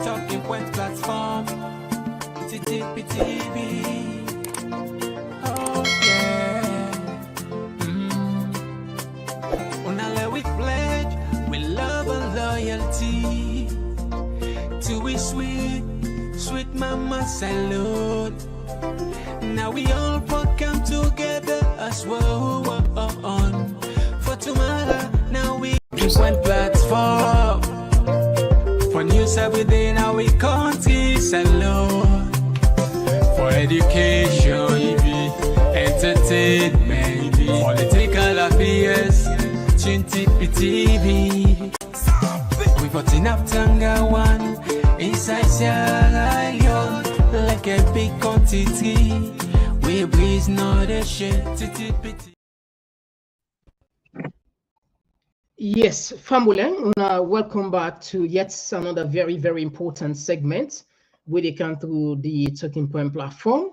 Talking Point platform. TTPTV. Oh yeah. Unale we pledge with love and loyalty to we sweet mama salute. Now we all come together as well for tomorrow. Now we one platform for news within our country salute, for education, entertainment, political affairs. TV. We putting up Tanga one inside Sierra Leone like a big quantity. We breeze not a shit. Yes, family, welcome back to yet another very, very important segment where they come through the Talking Point platform.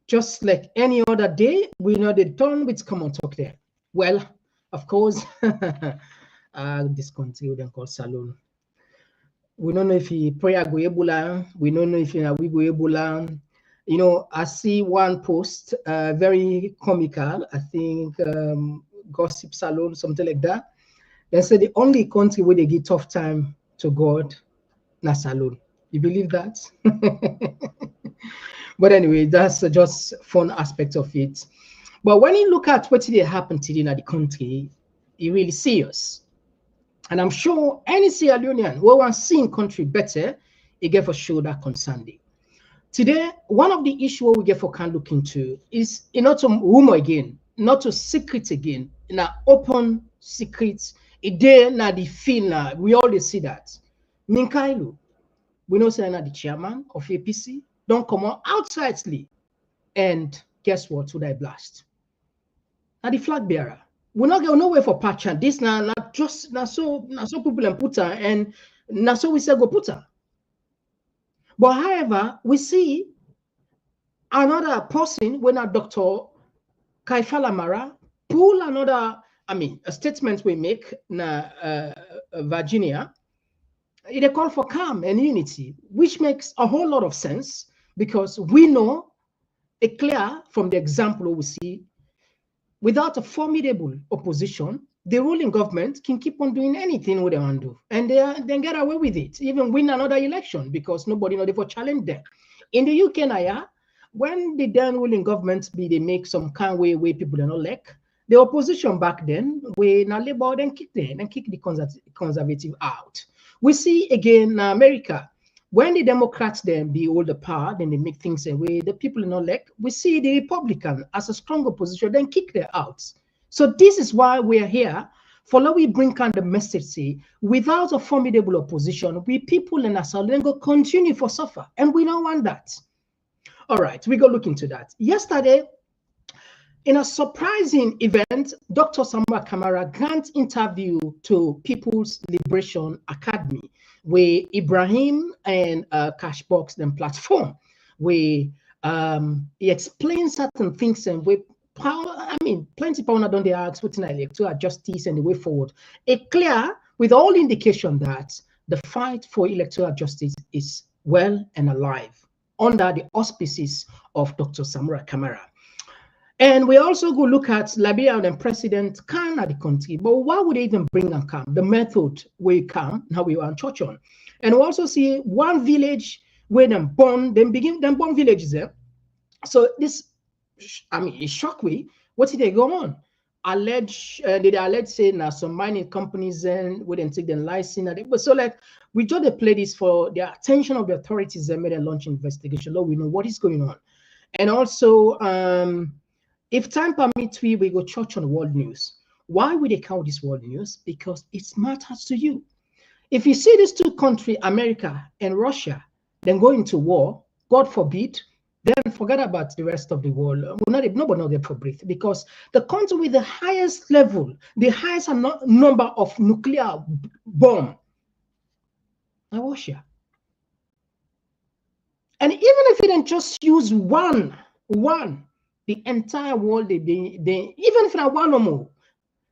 Just like any other day, we know the done with Komon-Tok there. Well, of course, this country we don't call Salon. We don't know if he prayer go Ebola. We don't know if we go Ebola. You know, I see one post, very comical. I think Gossip Salon, something like that. They say the only country where they give tough time to God, na Salon. You believe that? But anyway, that's just fun aspect of it. But when you look at what did happen today in the country, it really serious. And I'm sure any Sierra Leonean who wants to see country better, it get for sure that concern. Today, one of the issues we get for can look into is not to rumor again, not to secret again, in an open secret. It there now the feel now. We always see that. Minkailu, we know say the chairman of APC, don't come on outsidely. And guess what? Who I blast? Now the flag bearer. We're not going nowhere for patch. And this now not just now so people and put her and now so we say go put her. But however, we see another person when a Dr. Kaifala Mara pull another, a statement we make na Virginia. It a call for calm and unity, which makes a whole lot of sense because we know it clear from the example we see. Without a formidable opposition, the ruling government can keep on doing anything what they want to do, and they get away with it, even win another election because nobody know they for challenge them. In the UK, now, when the then ruling government they make some kind way where people are not like the opposition back then, we now Labour then kick them and kick the conservative out. We see again in America. When the Democrats then be all the power, then they make things away. The people are not like. We see the Republican as a strong opposition, then kick them out. So this is why we are here. For now, we bring on the message: say, without a formidable opposition, we people in Asal then go continue for suffer, and we don't want that. All right, we go look into that. Yesterday, in a surprising event, Dr. Samura Kamara grant interview to People's Liberation Academy, where Ibrahim and Cashbox then platform, where he explains certain things and with power. Plenty of people don't they ask what's in electoral justice and the way forward. It clear with all indication that the fight for electoral justice is well and alive under the auspices of Dr. Samura Kamara. And we also go look at Liberia and President Khan at the country. But why would they even bring and come? The method we come, now we want church on. And we also see one village where them born villages there. So this, it shock we. What did they go on? They allege say now some mining companies and we didn't take the license. But so like we just play this for the attention of the authorities and made a launch investigation. Now we know what is going on. And also if time permits, we go church on world news. Why would they count this world news? Because it matters to you. If you see these two countries, America and Russia, then go into war, God forbid, then forget about the rest of the world. Nobody will get for breath because the country with the highest level, the highest number of nuclear bomb, are Russia. And even if you don't just use one, the entire world, they even if not one or more,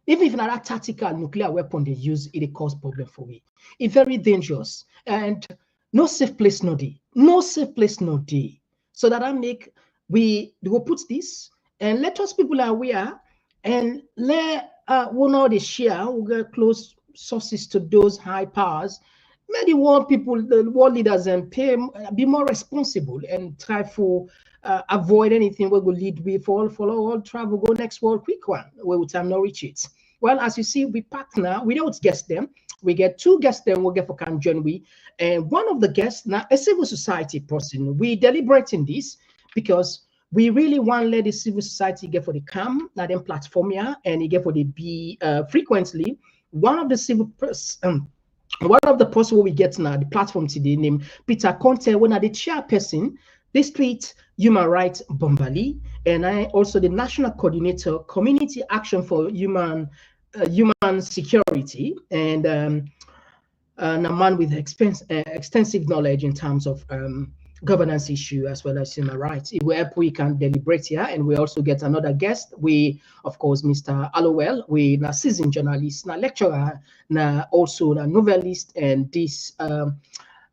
even if not a tactical nuclear weapon they use, it cause problem for me. It's very dangerous. And no safe place, no day. No safe place, no day. So that I make, we will put this and let us people are aware and let we know the share, we get close sources to those high powers. May the world people, the world leaders, and pay, be more responsible and try for avoid anything we will lead with all follow all travel go next world quick one where we time not reach it. Well, as you see, we partner, we don't guess them. We get two guests then we'll get for can join we. And one of the guests, now a civil society person, we deliberate in this because we really want to let the civil society get for the CAM, not them platform here, and you get for the B frequently. One of the civil one of the person we get now the platform today named Peter Conte, when I the chairperson, District Human Rights Bombali, and I also the national coordinator, Community Action for Human Security, and a man with extensive knowledge in terms of governance issue as well as human rights. If we help, we can deliberate here, and we also get another guest. We, of course, Mr. Allowell, we a seasoned journalist, a lecturer, also a novelist, and this.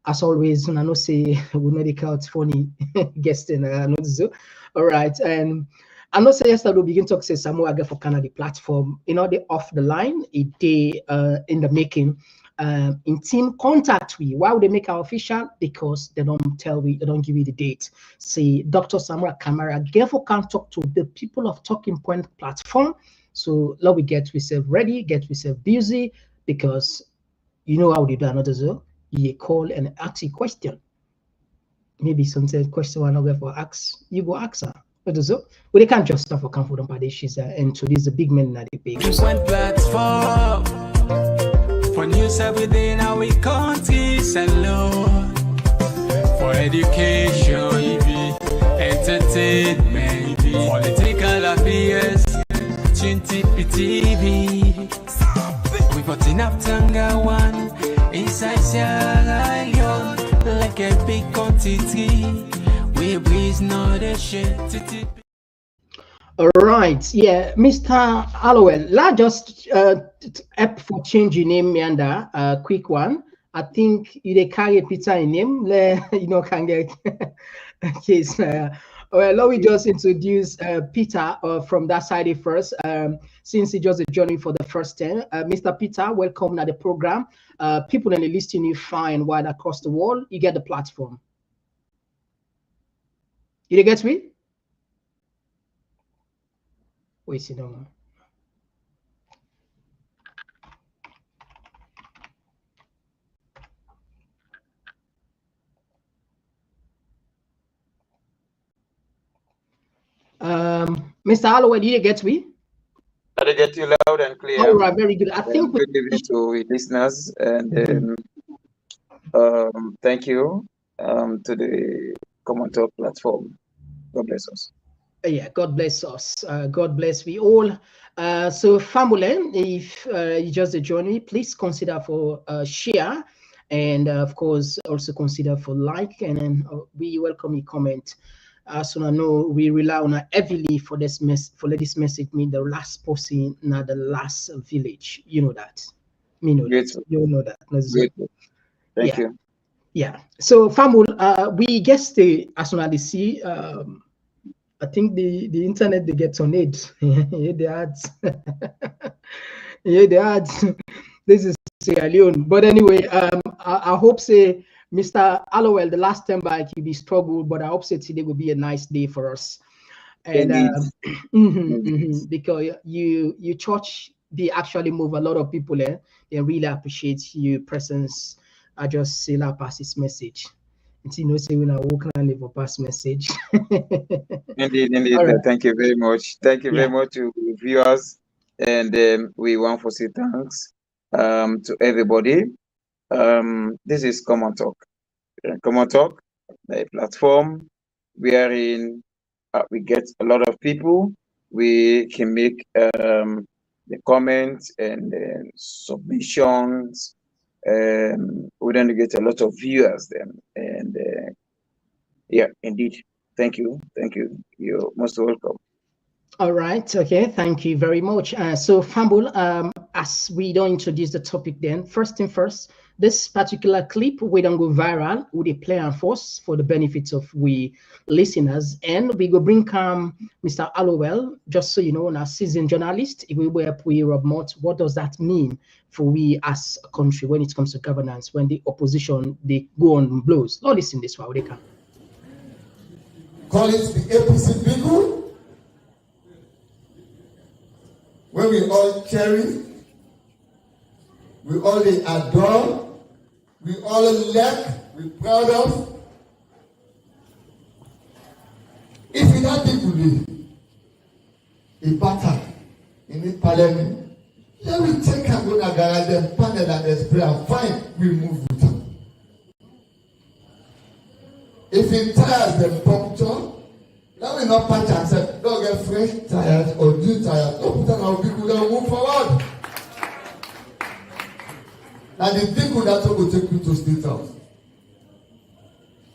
As always, I know say we know the count funny guest in all right. And I know say yesterday we begin to say Samura get for Canada platform, the off the line, a day in the making. In team contact we. Why would they make our official? Because they don't tell we, they don't give you the date. Say Dr. Samura Kamara, therefore can talk to the people of Talking Point platform. So let we get yourself ready, get yourself busy, because you know how they do another so you call and ask a question. Maybe sometimes question one over for ask, you go ask her. But they can't just stop for comfort on she's and so this is a big man that they pay. Just one platform for news everything our countries and law, for education, entertainment, political affairs, TV. We got enough Tanga one inside Sierra Leone, like a big quantity. We breeze not a shit. All right, yeah, Mr. Allowell, let's just app for changing name, Meander, quick one. I think you carry Peter in name, can get case. Well, let me just introduce Peter from that side first, since he just joined for the first time. Mr. Peter, welcome to the program. People in the listing you find wide across the world, you get the platform. You get me? Wait, see no. Mr. Holloway, did you get me? I get you loud and clear. All right, very good. I think good evening to listeners, and thank you to the Komon-Tok platform. God bless us. Yeah, God bless us. God bless we all. So family, if you just join me, please consider for share, and of course also consider for like, and then we welcome your comment. So I know we rely on heavily for this this message mean the last person, not the last village. You know that. Me know that. You know that. Thank you. Yeah. So family, we guess the as soon as they see I think the internet they get on it. Yeah, the ads. Yeah, the ads. This is Sierra Leone. But anyway, I hope say Mr. Allowell, the last time back he be struggled, but I hope say today will be a nice day for us. And because you church they actually move a lot of people there. They really appreciate your presence. I just say that pass this message. Say when I walk and leave a pass message. Indeed. Right. Thank you very much. Thank you very much to viewers, and we want to say thanks to everybody. This is Komon-Tok. Komon-Tok, a platform wherein we get a lot of people. We can make the comments and submissions. We don't get a lot of viewers then, and yeah, indeed. Thank you. You're most welcome. All right. Okay. Thank you very much. So Fambul, as we don't introduce the topic then, first thing first, this particular clip, we don't go viral, we play and force for the benefits of we listeners. And we go bring Mr. Allowell, just so you know, a seasoned journalist, if we were remote, what does that mean for we as a country when it comes to governance, when the opposition, they go on blows? Now listen this while they can. Call it the APC people, when we all cherish, we all adore, we all like, we proud of. If we not people a battle in the parliament, let me take and go to garage them, panel and spray and fine, we move with them. If it tires them puncture, let me not patch and say, don't get fresh tires or new tires. Don't put on our people that move forward. And the vehicle that will take you to State House.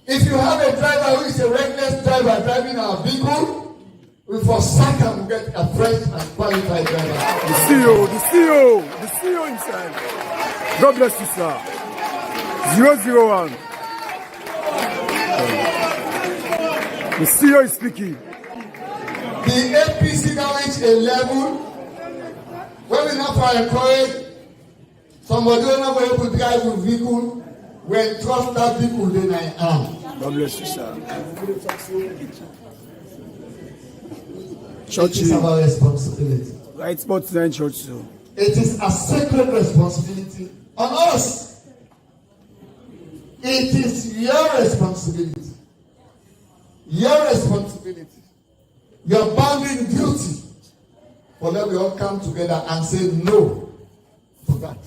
If you have a driver who is a reckless driver driving our vehicle, we for second get a fresh and qualified driver. The CEO himself. God bless you, sir. 001. The CEO is speaking. The APC now reach a level where we now for encourage somebody who not able to drive a vehicle when trust that vehicle then I am. God bless you, sir. It is our responsibility. Right spot to church too. It is a sacred responsibility on us. It is your responsibility. Your responsibility. Your bounding duty. For that we all come together and say no to that.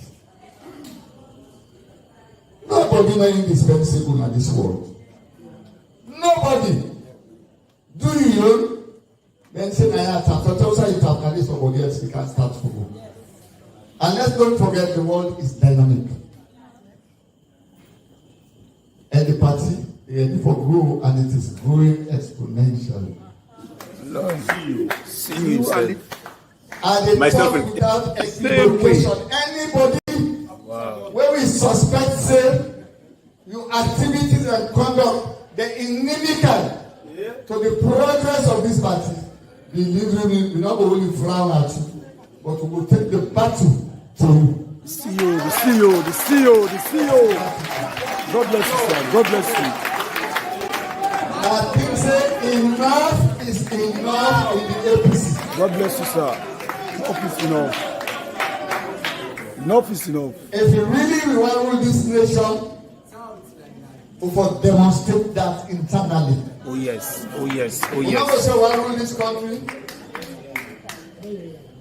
Nobody is indispensable in this world. Nobody. Do you? Then say, I tap. So you tap, and somebody else, we can start football. And let's don't forget the world is dynamic. And the party is ready for growth, and it is growing exponentially. See you. And they talk without equivocation. Anybody where we suspect, say, your activities and conduct, they're inimical to the progress of this party. Believe me, we're not only frown at you, but we will take the battle to you. The CEO. God bless you, sir. God bless you. I think say enough is enough in the APC. God bless you, sir. Enough is enough. Enough is enough. If you really want to rule this nation, we will demonstrate that internally. Oh yes. We never say we want to rule this country.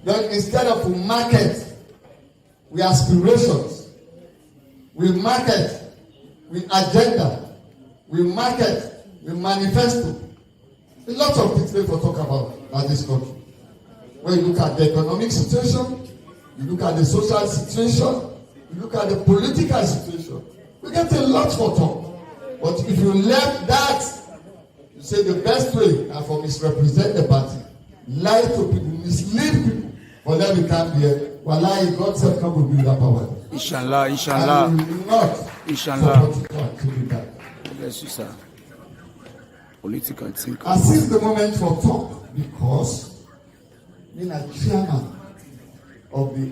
Then instead of we market, we aspirations, we market, we agenda, we market, we manifesto. A lot of things we will talk about this country. When you look at the economic situation, you look at the social situation, you look at the political situation, we get a lot for talk. But if you left that, you say the best way for misrepresent the party, lie to people, mislead people, for them we can't be here. Wallahi, God said come will build that power. Inshallah. And we will not Inshallah. support you to do that. Bless you, sir. Political thinker. I seize the moment for talk because being a chairman of the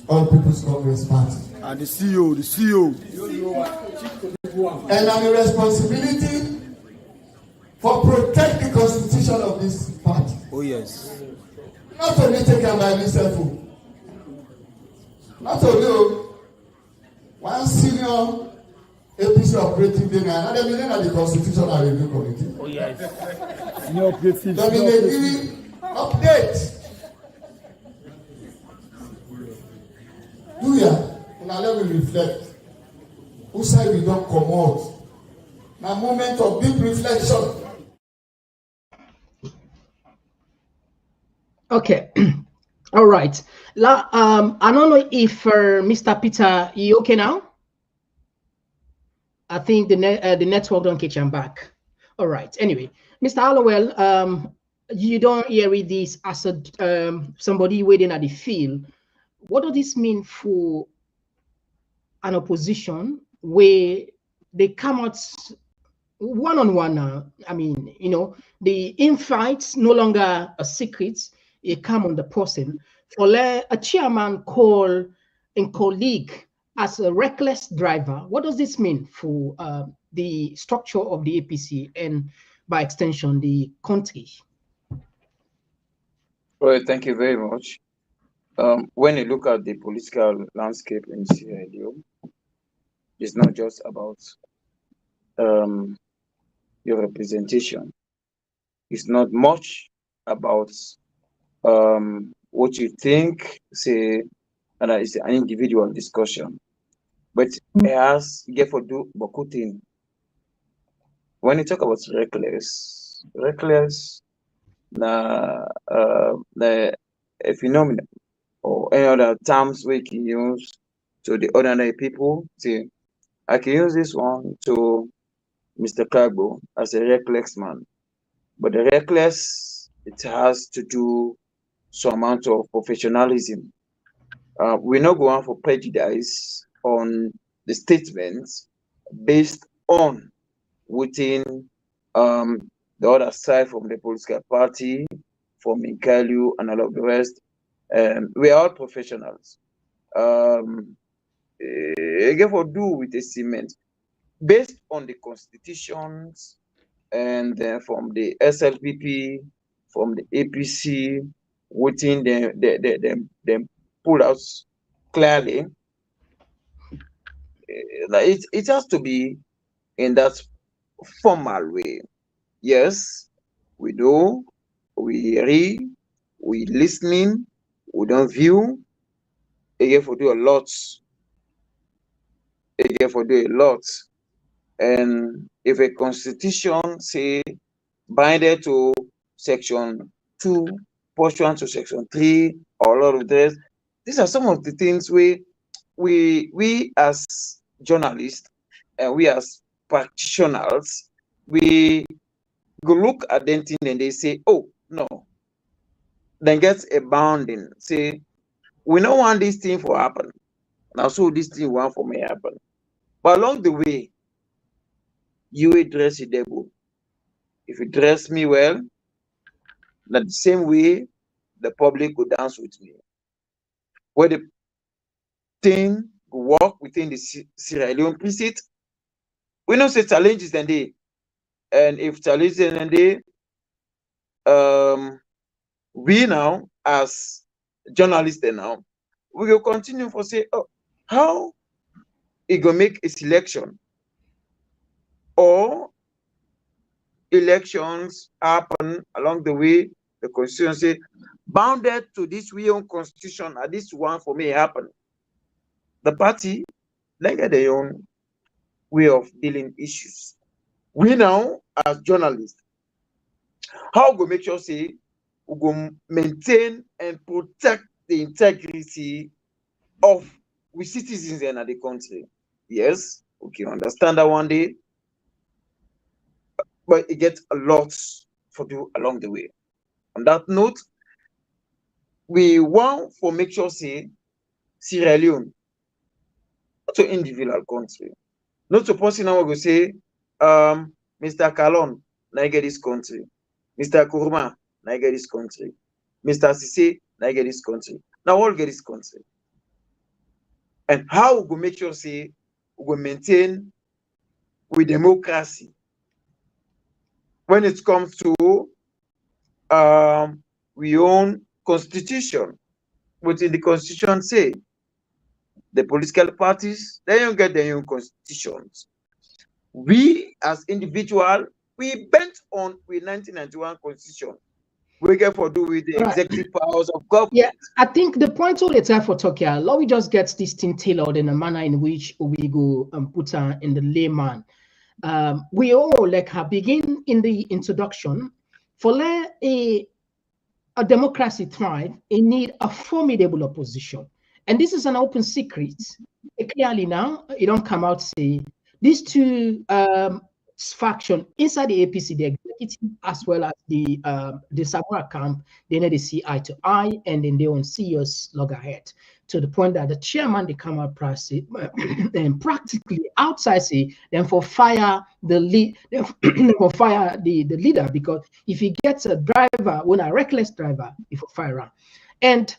All People's Congress Party. And the CEO. And I'm a responsibility for protect the constitution of this party. Oh yes. Not only taken by myself. Not only one senior APC operating day and another million at the Constitutional Review Committee. Oh yes. Senior operative. There been a giving update. Do ya? Now let me reflect. Who said we don't come out? Now moment of deep reflection. Okay. All right. I don't know if Mr. Peter, you okay now? I think the network don't catch him back. All right. Anyway, Mr. Hallowell, you don't hear this as a somebody waiting at the field. what does this mean for an opposition where they come out one-on-one now? I mean, you know, the infights no longer a secret, it come on the person. For a chairman call a colleague as a reckless driver, what does this mean for the structure of the APC and by extension the country? Well, thank you very much. When you look at the political landscape in Sierra Leone, it's not just about your representation. It's not much about what you think, say, and it's an individual discussion. But as get for do Bokutin, when you talk about reckless, the a phenomenon or any other terms we can use to the ordinary people. See, I can use this one to Mr. Kagbo as a reckless man, but the reckless, it has to do some amount of professionalism. We're not going for prejudice on the statements based on within the other side from the political party, from Minkailu and all of the rest. We are all professionals. Again, for do with the cement based on the constitutions and from the SLPP, from the APC, within them pull out clearly. It has to be in that formal way. Yes, we do, we read, we listening, we don't view. Again, for do a lot. Again, for do a lot. And if a constitution say binded to section 2, portion to section 3, or all of this, these are some of the things we as journalists and we as practitioners, we go look at them thing and they say, oh no, then gets a bounding. Say, we don't want this thing to happen. Now so this thing want for me happen. But along the way, you will dress the devil. If you dress me well, that the same way the public will dance with me. Where the thing will work within the Sierra Leone precinct, we know say challenges and they, and if challenges and they, we now as journalists now, we will continue for say, oh, how it gonna make a selection or elections happen along the way, the constituency bounded to this we own constitution, and this one for me happen. The party, they get their own way of dealing issues. We now, as journalists, how we make sure say we go maintain and protect the integrity of we citizens in the country. Yes, okay, understand that one day, but it gets a lot for do along the way. On that note, we want for make sure say Sierra Leone, not to individual country, not to person now go say, Mr. Kalon, now get this country, Mr. Kurma, now get this country, Mr. Sise, now get this country. Now all get this country. And how we go make sure say we maintain with democracy when it comes to we own constitution. Within the constitution say the political parties, they don't get their own constitutions. We as individual, we bent on with 1991 constitution. We get for do with the executive powers of government. Yeah, I think the point all the time for Tokyo, let me just get this thing tailored in a manner in which we go and put in the layman. We all like have begin in the introduction for let a democracy thrive, it need a formidable opposition. And this is an open secret. Clearly now, it don't come out say these two faction inside the APC, the executive as well as the Samura camp, they need to see eye to eye and then they don't see us log ahead. to the point that the chairman, the Kamara and practically outside say, then for fire the lead, for fire the leader, because if he gets a driver, when a reckless driver, if for fire around. And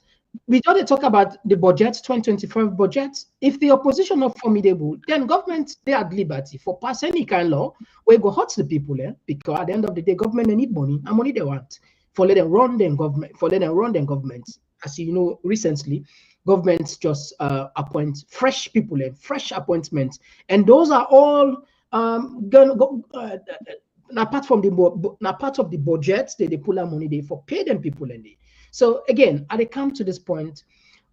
we don't talk about the budget, 2025 budget. If the opposition not formidable, then government they are at liberty for pass any kind of law where go hurt the people, because at the end of the day, government they need money and money they want for let them run them government, As you know, recently, governments just appoint fresh people and fresh appointments, and those are all gonna go. Apart from the part of the budget, they pull out money they for pay them people and they. So again, as they come to this point,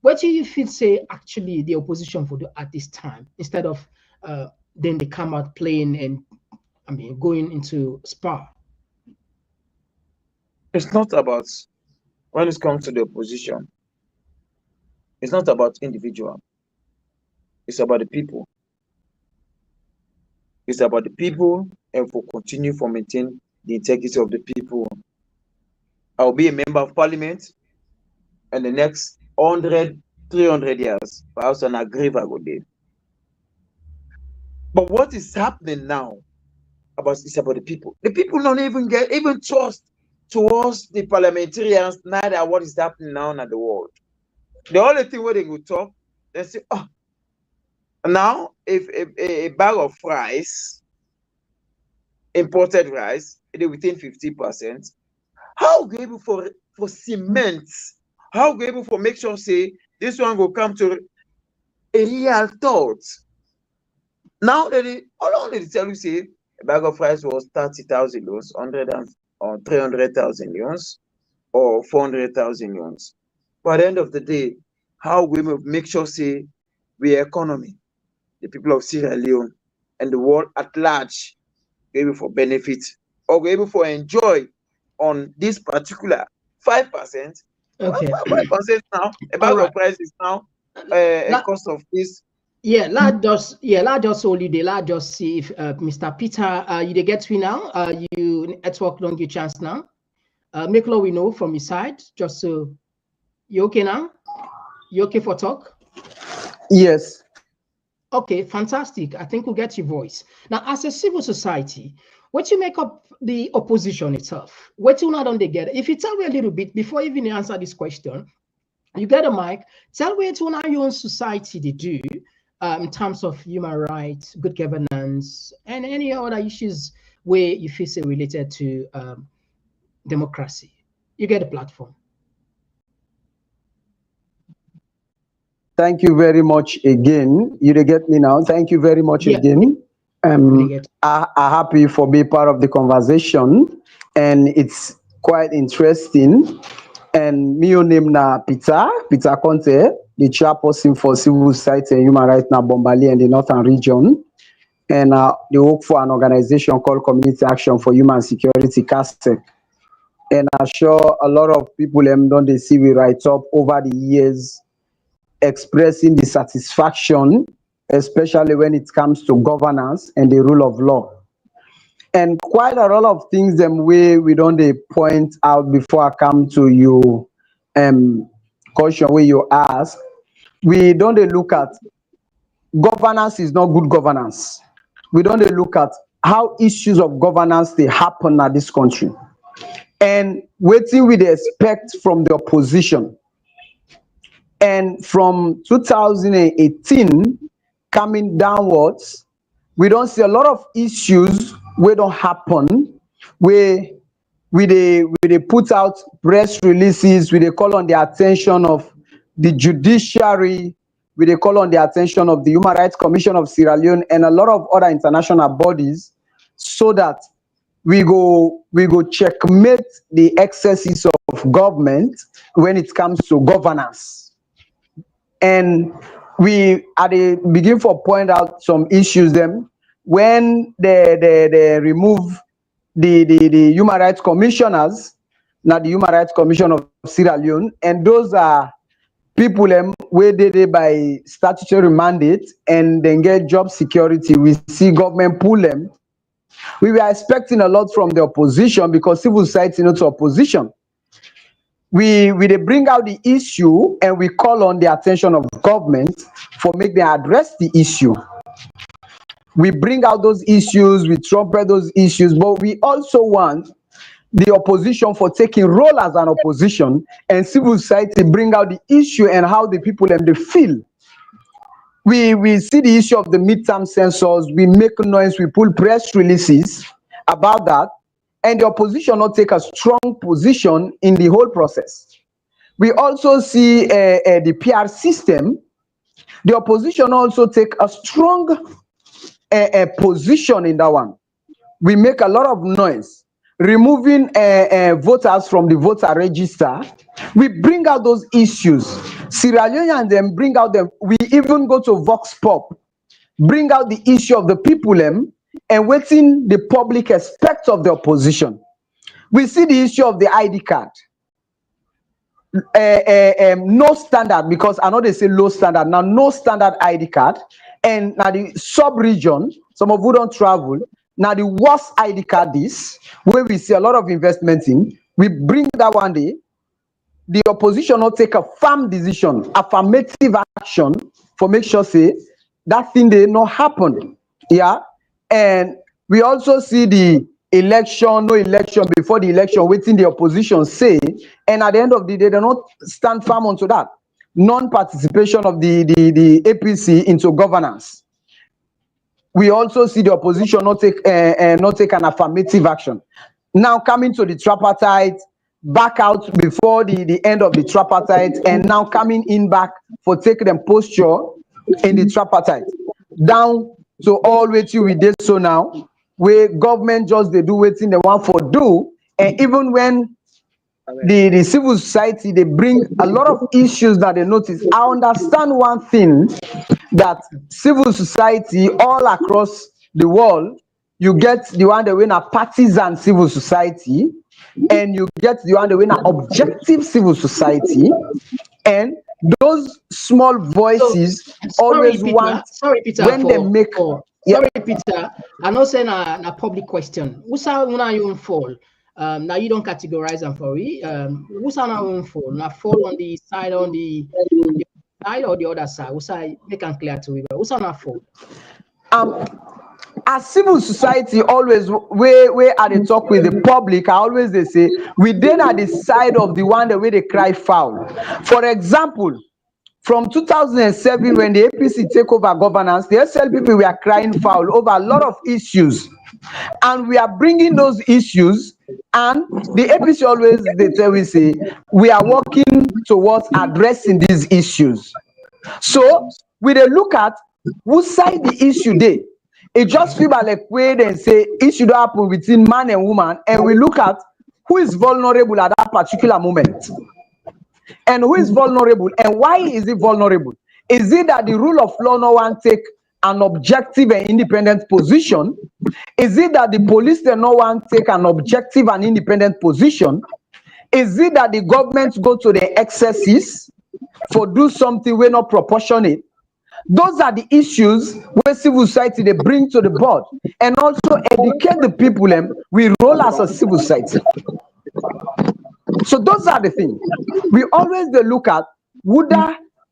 what do you feel say actually the opposition would do at this time instead of then they come out playing and going into spa? It's not about, when it comes to the opposition, it's not about individual. It's about the people. It's about the people, and for continue for maintain the integrity of the people. I'll be a member of parliament, and the next 100, 300 years, perhaps an aggravator go there. But what is happening now is about the people. The people don't even trust towards the parliamentarians, neither what is happening now in the world. The only thing where they go talk, they say, oh, now if a bag of rice, imported rice, it is within 50%, how go able for cement? How go able for make sure say this one will come to a real thought? Now they tell you say a bag of rice was 30,000 loans, 300,000 loans, or 400,000 loans. But at the end of the day, how we will make sure say we economy, the people of Sierra Leone and the world at large, be able for benefit or be able for enjoy on this particular 5%. Okay. 5% now. A bag of rice is now a cost of this. Yeah, let's just see if Mr. Peter, you get me now. You network don't get chance now. Make law we know from your side, just so you okay now? You okay for talk? Yes. Okay, fantastic. I think we'll get your voice. Now, as a civil society, what you make up the opposition itself? What you not on they get? If you tell me a little bit before you even answer this question, you get a mic. Tell me what your own society they do in terms of human rights, good governance, and any other issues where you feel say related to democracy. You get a platform. Thank you very much again. You get me now. Thank you very much again. I'm happy for being part of the conversation, and it's quite interesting. And me name na Peter Conte, the chairperson for civil society and human rights na Bombali and the Northern region. And they work for an organization called Community Action for Human Security, CASEC. And I'm sure a lot of people don't they see we write up over the years expressing the satisfaction, especially when it comes to governance and the rule of law. And quite a lot of things we don't they point out before I come to you question where you ask. We don't they look at governance is not good governance. We don't they look at how issues of governance they happen at this country. And waiting with the expect from the opposition. And from 2018 coming downwards, we don't see a lot of issues where don't happen, where they put out press releases, where they call on the attention of the judiciary, where they call on the attention of the Human Rights Commission of Sierra Leone and a lot of other international bodies, so that we go checkmate the excesses of government when it comes to governance. And we at the begin for point out some issues them when they remove the human rights commissioners, not the Human Rights Commission of Sierra Leone, and those are people where they by statutory mandate and then get job security. We see government pull them. We were expecting a lot from the opposition because civil society not to opposition. we they bring out the issue and we call on the attention of government for make them address the issue. We bring out those issues, we trumpet those issues, but we also want the opposition for taking role as an opposition, and civil society bring out the issue and how the people and they feel. We see the issue of the midterm census, we make noise, we pull press releases about that, and the opposition not take a strong position in the whole process. We also see the PR system. The opposition also take a strong position in that one. We make a lot of noise, removing voters from the voter register. We bring out those issues. Sierra Leoneans then bring out them. We even go to Vox Pop, bring out the issue of the people and waiting the public expect of the opposition. We see the issue of the ID card. No standard, because I know they say low standard now, no standard ID card, and now the sub-region, some of who don't travel, now the worst ID card is where we see a lot of investment in. We bring that one day, the opposition will take a firm decision, affirmative action for make sure say that thing did not happen. Yeah, and we also see the election, no election before the election, waiting the opposition say, and at the end of the day, they don't stand firm onto that. Non-participation of the APC into governance. We also see the opposition not take an affirmative action. Now coming to the tripartite, back out before the end of the tripartite, and now coming in back for taking them posture in the tripartite. Down to all waiting we did so now, where government just they do waiting they want for do, and even when the civil society they bring a lot of issues that they notice. I understand one thing, that civil society all across the world, you get the one that win a partisan civil society, and you get the one that win an objective civil society, and those small voices always Peter, want Peter, when they make. Sorry, Peter. I'm not saying a public question. Who's our own fall? Now you don't categorize them for it. Who's our own fall? Now fall on the side or the other side. Who's I make it clear to you? Who's our fall? As civil society always where at the talk with the public, I always they say we then at the side of the one the way they cry foul. For example, from 2007 when the APC take over governance, the SLPP were crying foul over a lot of issues, and we are bringing those issues, and the APC always they tell we say we are working towards addressing these issues. So we they look at whose side the issue they. It just feel like where they say it should happen between man and woman, and we look at who is vulnerable at that particular moment. And who is vulnerable, and why is it vulnerable? Is it that the rule of law no one take an objective and independent position? Is it that the police they no one take an objective and independent position? Is it that the government go to the excesses for do something we're not proportionate? Those are the issues where civil society they bring to the board, and also educate the people and we roll as a civil society. So those are the things. We always they look at would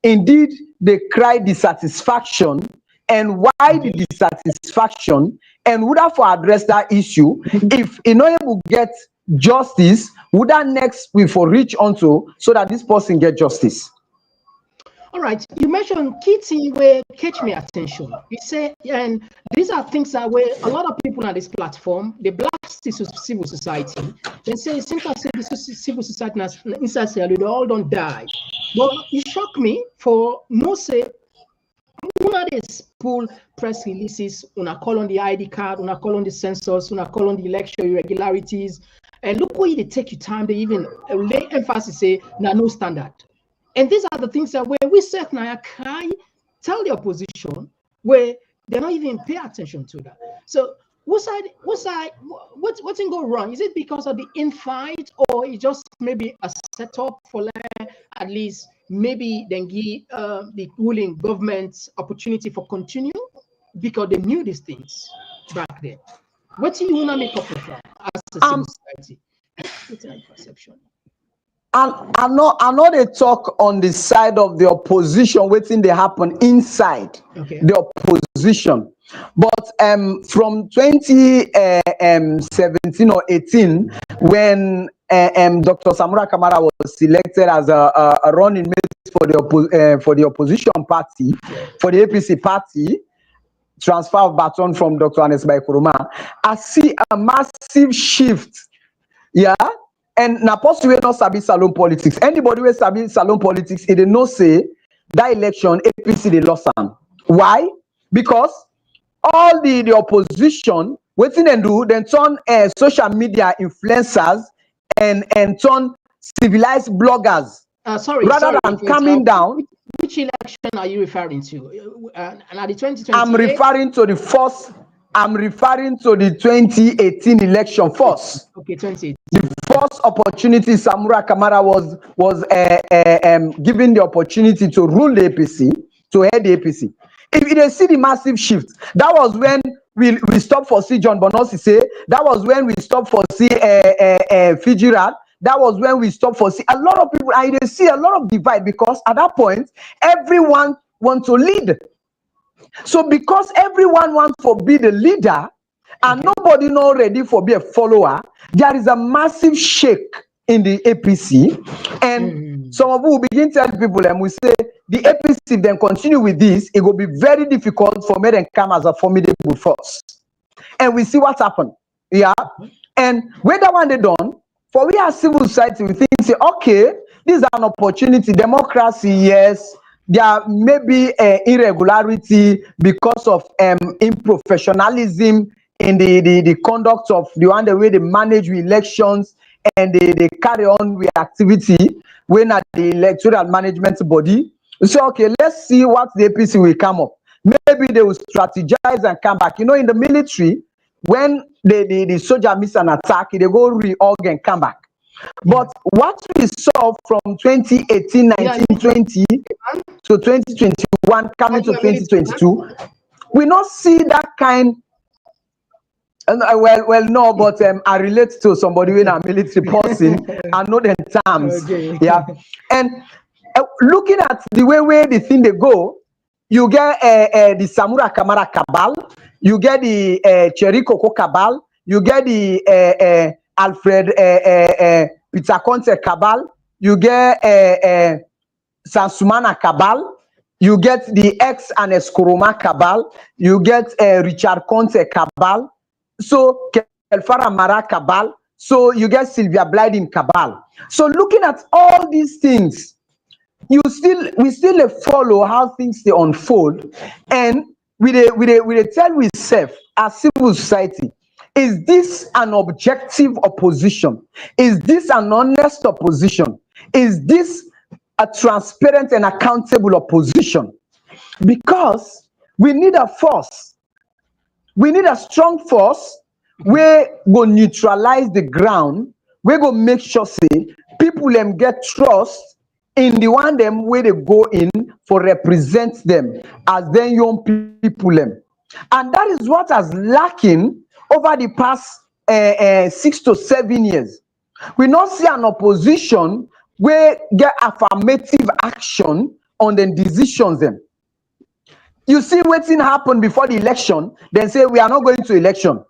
indeed they cry dissatisfaction, and why the dissatisfaction, and would for address that issue. If in order to get justice, would next we for reach onto so that this person get justice. All right, you mentioned Kitty where catch me attention. You say, and these are things that where a lot of people on this platform they blast civil society. They say it seems like civil society inside Sierra Leone they all don't die. But it shocked me for no say una they pull press releases, una call on the ID card, una call on the census, una call on the election irregularities, and look where they take your time. They even lay emphasis say no standard. And these are the things that where we set now cry, tell the opposition where they don't even pay attention to that. So what's in go wrong? Is it because of the infight, or it just maybe a setup for at least maybe then give the ruling government opportunity for continue because they knew these things back then? What do you want to make up of that as a civil society? It's a perception. I know they talk on the side of the opposition, waiting they happen inside the opposition. But from 2017 or 18, when Dr. Samura Kamara was selected as a running mate for the opposition party, for the APC party, transfer of baton from Dr. Kuruma, I see a massive shift. Yeah. And na post we not sabi salon politics. Anybody who sabi salon politics, they know say that election APC they lost am. Why? Because all the opposition, waiting and do, then turn social media influencers and turn civilized bloggers. Rather than coming down. Which election are you referring to? And at the 2020, I'm referring to the 2018 election first. Okay, 2018. The first opportunity Samura Kamara was given the opportunity to rule the APC, to head the APC. If you see the massive shift, that was when we stopped for see John Bonosi say, that was when we stopped for see Fijirat, that was when we stopped for see a lot of people. I see a lot of divide because at that point everyone wants to lead. So because everyone wants to be the leader and nobody not ready for be a follower, there is a massive shake in the APC. And some of you will begin to tell people and we say the APC, if they continue with this, it will be very difficult for me to come as a formidable force. And we see what happened. Yeah. And when that one they done, for we as civil society, we think, say, okay, this is an opportunity, democracy, yes. There may be irregularity because of improfessionalism in the conduct of the way they manage elections and they carry on with activity when at the electoral management body. So, okay, let's see what the APC will come up. Maybe they will strategize and come back. You know, in the military, when the soldier miss an attack, they go reorg and come back. But what we saw from 2018, 19, 20 to 2021, coming to 2022, we not see that kind. Well, no, but I relate to somebody in a military person. I know the terms. Yeah, and looking at the way the thing they go, you get the Samura Kamara cabal, you get the Cherry Coco cabal, you get the Alfred Peter Conte cabal, you get Sansumana cabal, you get the ex and Eskoroma cabal, you get Richard Conte cabal, so Kelfara Mara cabal, so you get Sylvia Blyden cabal. So looking at all these things, we still follow how things they unfold, and we tell ourselves as civil society, is this an objective opposition? Is this an honest opposition? Is this a transparent and accountable opposition? Because we need a force. We need a strong force where go neutralize the ground, we go make sure say people them get trust in the one them where they go in for represent them as then young people them. And that is what has lacking over the past 6 to 7 years. We not see an opposition where get affirmative action on the decisions them. You see what thing happen before the election, then say we are not going to election.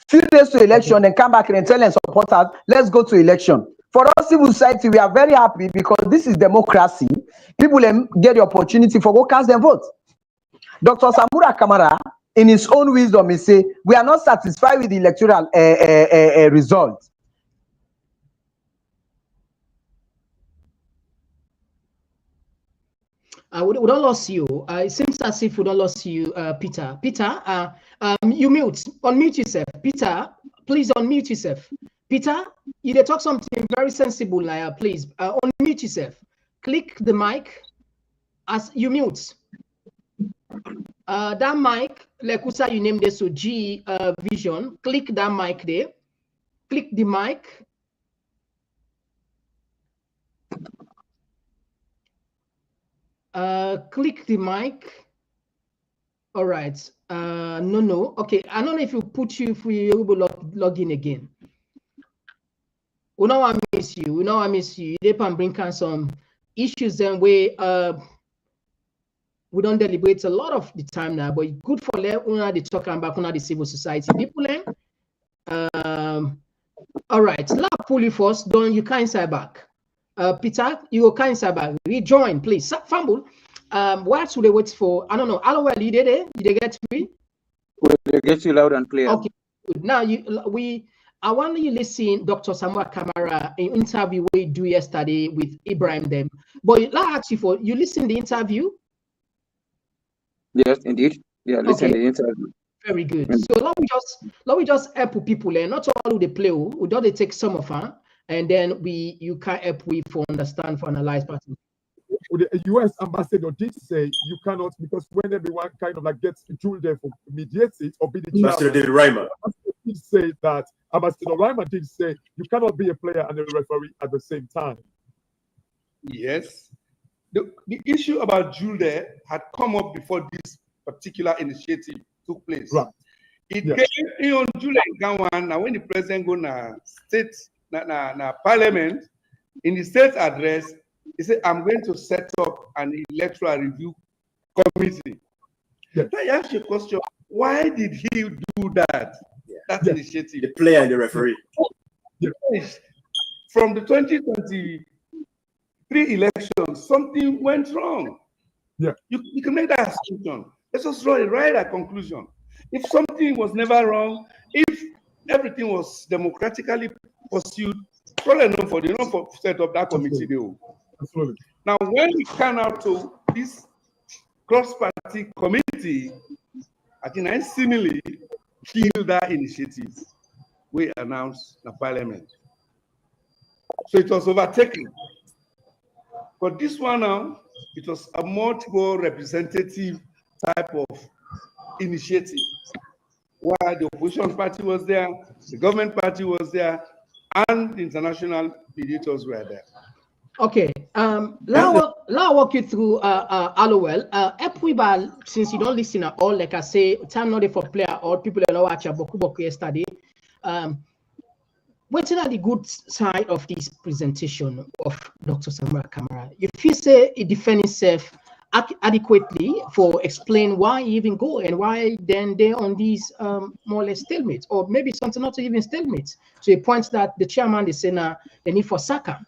Few days to election, then come back and tell and supporters, let's go to election. For us, civil society, we are very happy because this is democracy. People get the opportunity for go cast their vote. Dr. Samura Kamara, in his own wisdom, he say we are not satisfied with the electoral result. We don't lose you. It seems as if we don't lose you, Peter. Peter, you unmute yourself. Peter, please unmute yourself. Peter, you talk something very sensible, please unmute yourself. Click the mic as you mute. That mic, like you named this, so G Vision. Click that mic there. Click the mic. Click the mic. All right. No. Okay. I don't know if you if we able to log in again. We know I miss you. We know I miss you. They can bring on some issues and we don't deliberate a lot of the time now, but good for them. They talk about the civil society people. All right, la pull first. Don't you can't say back. Peter, you can't say back. Rejoin, please. Fumble. What should they wait for? I don't know. Hello, well, you did it. Did they get me? We get you loud and clear. Okay, good. Now I want you listen Dr. Samura Kamara in interview we do yesterday with Ibrahim them. But let me ask you for you listen the interview? Yes, indeed. Yeah, listen Okay. the interview. Very good. So let me just help people and not all who they play who don't they take some of her and then you can help we for understand for analyze pattern. The US ambassador did say you cannot, because when everyone kind of like gets Jewel there for mediate it or be the Ambassador David Reimer did say that Ambassador Reimer did say you cannot be a player and a referee at the same time. Yes. The issue about Jewel there had come up before this particular initiative took place. Right. It came on July Gawan. Now, when the president go na state na parliament, in the state address, he said, "I'm going to set up an electoral review committee." Yeah. I ask you a question: why did he do that? That initiative. The player and the referee. Yes. From the 2023 elections, something went wrong. Yeah. You can make that assumption. Let's just write a conclusion. If something was never wrong, if everything was democratically pursued, probably not for set up that committee. Absolutely. Now, when we come out to this cross-party committee, I think I seemingly killed that initiative we announced in the parliament. So it was overtaken. But this one now, it was a much more representative type of initiative, where the opposition party was there, the government party was there, and the international mediators were there. Okay. Now I'll walk you through Allowell. Since you don't listen at all, like I say, time not for player or people that watch Boku yesterday. What's the good side of this presentation of Dr. Samura Kamara? You feel say it defends itself adequately for explain why he even go and why then they're on these more or less stalemates, or maybe something not even stalemates. So he points that the chairman is saying the need for Saka.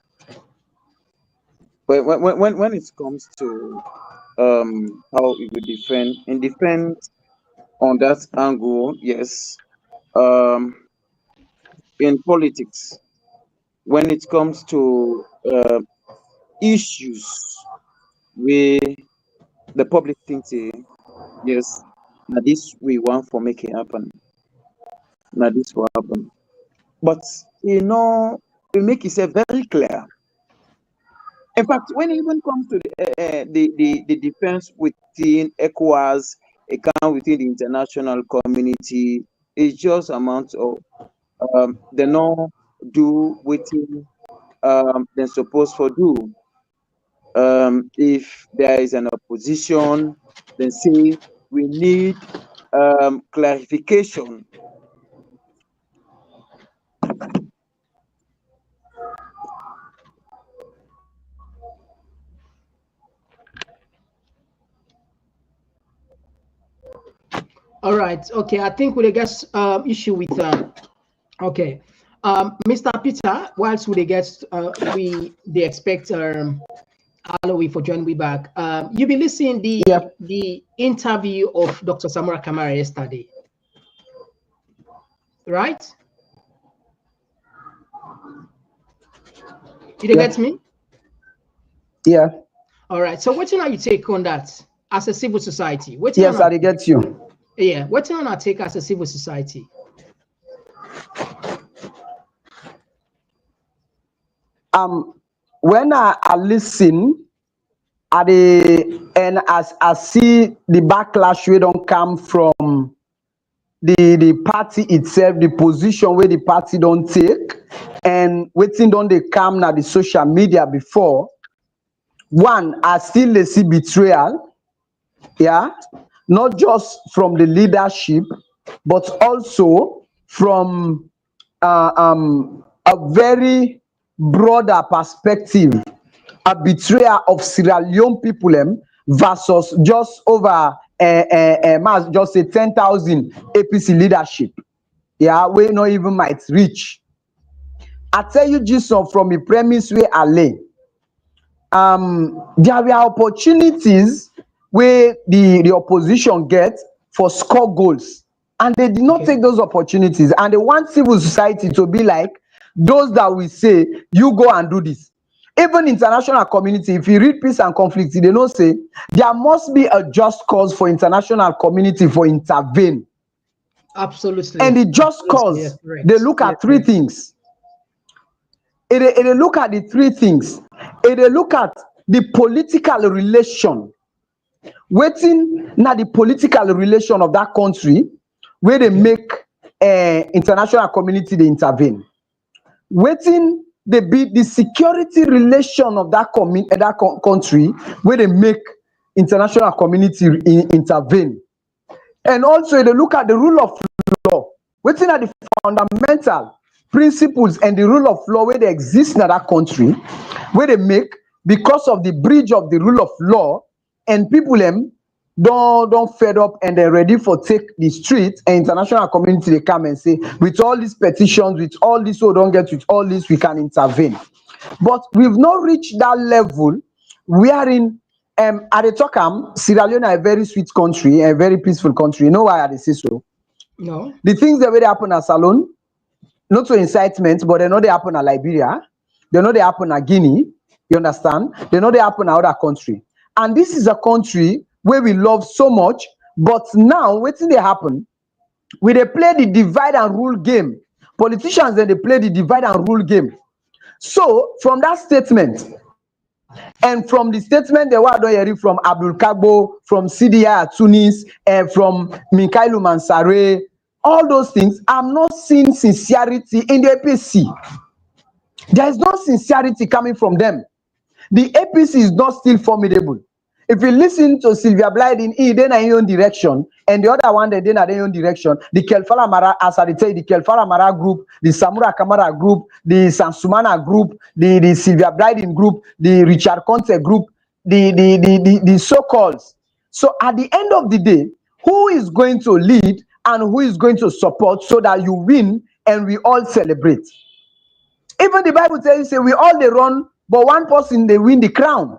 But when it comes to how it would defend on that angle, yes. In politics, when it comes to issues where the public thinks, yes, now this we want for make it happen. Now this will happen. But we make it very clear. In fact, when it even comes to the defense within ECOWAS, account within the international community, it's just amount of they not do waiting they're supposed to do. If there is an opposition, then say we need clarification. All right. Okay. I think we'll get issue with okay. Mr. Peter, whilst we get they expect Aloe for joining me back. You be listening the interview of Dr. Samura Kamara yesterday, right? Did you get me? Yeah. All right. So what are you take on that as a civil society? Yes, I get you. Yeah. What are you take as a civil society? When I listen, and as I see the backlash we don't come from the party itself, the position where the party don't take, and waiting don't they come now the social media before. One, I still see betrayal, yeah, not just from the leadership, but also from a very broader perspective, a betrayal of Sierra Leone people versus just over just say 10,000 APC leadership. Yeah, we not even might reach. I tell you just from the premise where I lay. There were opportunities where the opposition get for score goals, and they did not take those opportunities, and they want civil society to be like those that we say you go and do this. Even international community, if you read Peace and Conflict, they don't say there must be a just cause for international community for intervene. Absolutely. And the just cause, yes, they look at three things. They look at the three things. They look at the political relation. Waiting now the political relation of that country where they make international community they intervene. Waiting they be the security relation of that country where they make international community intervene. And also they look at the rule of law. Waiting at the fundamental principles and the rule of law where they exist in that country, where they make because of the breach of the rule of law, and people don't fed up and they're ready for take the street, and international community they come and say, with all these petitions, with all this, so don't get with all this, we can intervene. But we've not reached that level. We are in at the talk, Sierra Leone is a very sweet country, a very peaceful country. You know why I say so? No. The things that really happen at Salon, not to incitement, but they know they happen at Liberia, they know they happen at Guinea, you understand? They know they happen at other country. And this is a country where we love so much, but now what's they happen? We they play the divide and rule game. Politicians then they play the divide and rule game. So from that statement, and from the statement they were hearing from Abdul Kagbo, from CDI Tunis, and from Minkailu Mansare, all those things, I'm not seeing sincerity in the APC. There is no sincerity coming from them. The APC is not still formidable. If you listen to Sylvia Blyden, then in your own direction, and the other one, then in their own direction, the Kelfala Mara, as I tell you, the Kelfala Mara group, the Samura Kamara group, the Sansumana group, the Sylvia Blyden group, the Richard Conte group, the so-called. So at the end of the day, who is going to lead and who is going to support so that you win and we all celebrate? Even the Bible tells you, say, we all they run, but one person they win the crown.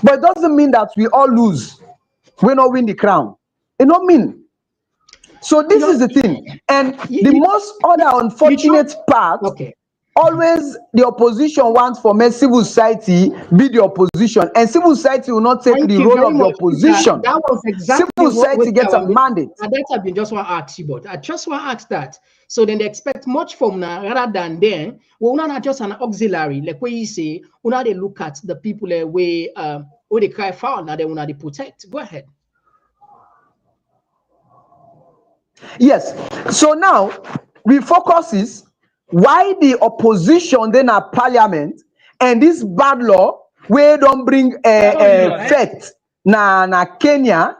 But it doesn't mean that we all lose. We not win the crown. It don't mean. So this is the thing. And the most other unfortunate part, always the opposition wants for civil society be the opposition. And civil society will not take the role of the opposition. That was exactly civil society gets a mandate. And that's I've been just want to ask you, but I just want to ask that. So then they expect much from now rather than then. Well, not just an auxiliary, like what you say, when they look at the people where they cry foul, now they want to protect. Go ahead. Yes. So now we focus is why the opposition then at parliament and this bad law where don't bring fact na Kenya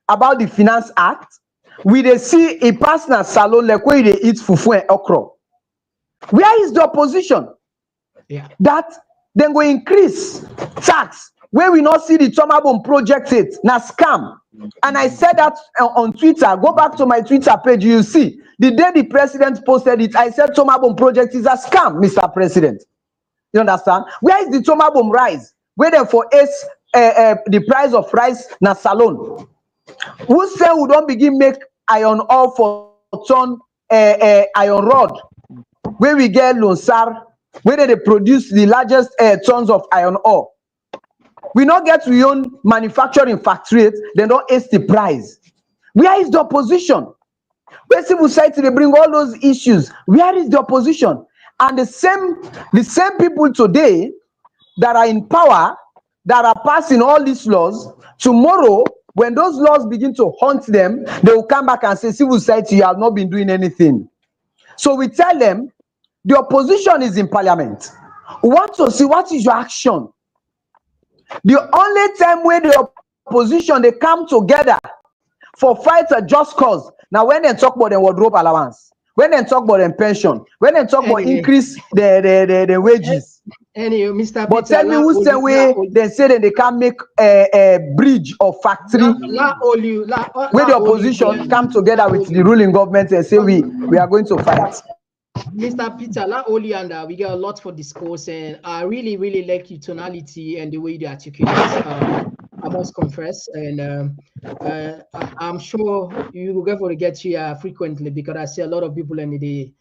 about the Finance Act. We they see a personal salon like where they eat fufu and okra. Where is the opposition? Yeah. That then go increase tax where we not see the Tomabom project it na scam. And I said that on Twitter. Go back to my Twitter page, you see the day the president posted it. I said Tomabom project is a scam, Mr. President. You understand? Where is the Tomabom rice? Where then for the price of rice na salon? Who say we don't begin make iron ore for ton iron rod? Where we get Lonsar, where they produce the largest tons of iron ore. We not get to own manufacturing factory, they don't ace the price. Where is the opposition? Where civil society they bring all those issues? Where is the opposition? And the same people today that are in power, that are passing all these laws, tomorrow, when those laws begin to haunt them, they will come back and say, civil society, you have not been doing anything. So we tell them, the opposition is in parliament. We want to see what is your action. The only time where the opposition, they come together for fight a just cause. Now, when they talk about the wardrobe allowance, When they talk about them pension, when they talk about increase the wages. Anyway, Mr. But tell me who's the way they say that they can make a bridge or factory where the opposition come together with the ruling government and say we are going to fight. Mr. Peter, La Oli, and we get a lot for discourse, and I really, really like your tonality and the way you articulate. I must confess, and I'm sure you will go to get here frequently because I see a lot of people in the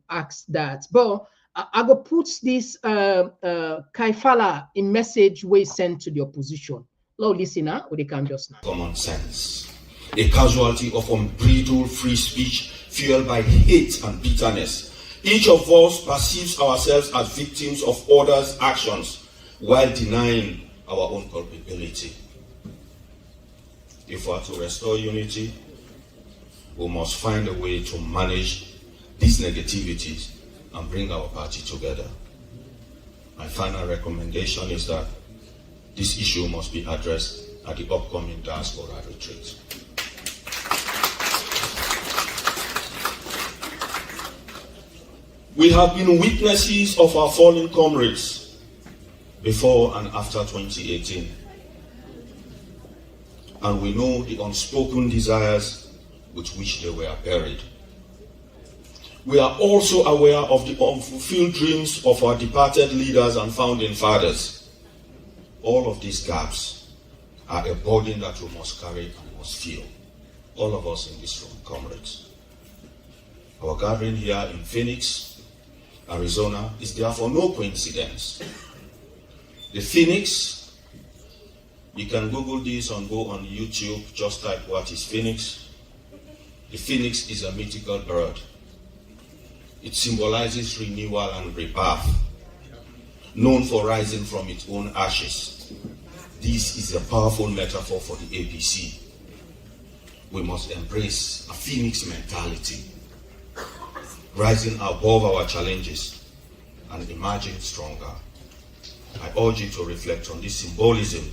ask that. But I go put this Kaifala in message way sent to the opposition. Low listener, or they come just now. Common sense, a casualty of unbridled free speech fueled by hate and bitterness. Each of us perceives ourselves as victims of others' actions while denying our own culpability. If we are to restore unity, we must find a way to manage these negativities and bring our party together. My final recommendation is that this issue must be addressed at the upcoming diaspora retreat. We have been witnesses of our fallen comrades before and after 2018. And we know the unspoken desires with which they were buried. We are also aware of the unfulfilled dreams of our departed leaders and founding fathers. All of these gaps are a burden that we must carry and must feel. All of us in this room, comrades. Our gathering here in Phoenix, Arizona, is therefore no coincidence. The Phoenix, you can Google this and go on YouTube, just type what is Phoenix. The Phoenix is a mythical bird. It symbolizes renewal and rebirth, known for rising from its own ashes. This is a powerful metaphor for the APC. We must embrace a Phoenix mentality, rising above our challenges and emerging stronger. I urge you to reflect on this symbolism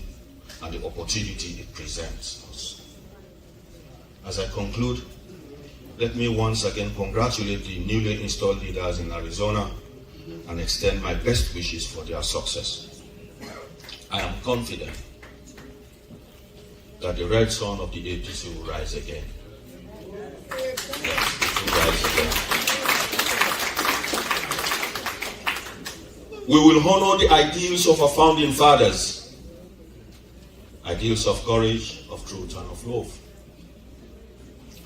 and the opportunity it presents us. As I conclude, let me once again congratulate the newly installed leaders in Arizona and extend my best wishes for their success. I am confident that the red sun of the APC will rise again. Yes, it will rise again. We will honor the ideals of our founding fathers, ideals of courage, of truth, and of love.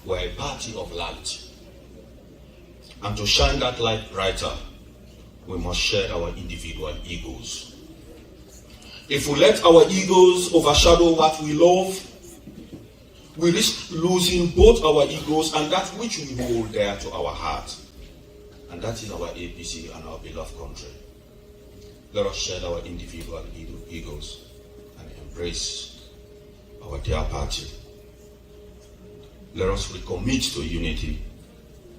We're a party of light. And to shine that light brighter, we must shed our individual egos. If we let our egos overshadow what we love, we risk losing both our egos and that which we hold dear to our heart. And that is our APC and our beloved country. Let us shed our individual egos and embrace our dear party. Let us recommit to unity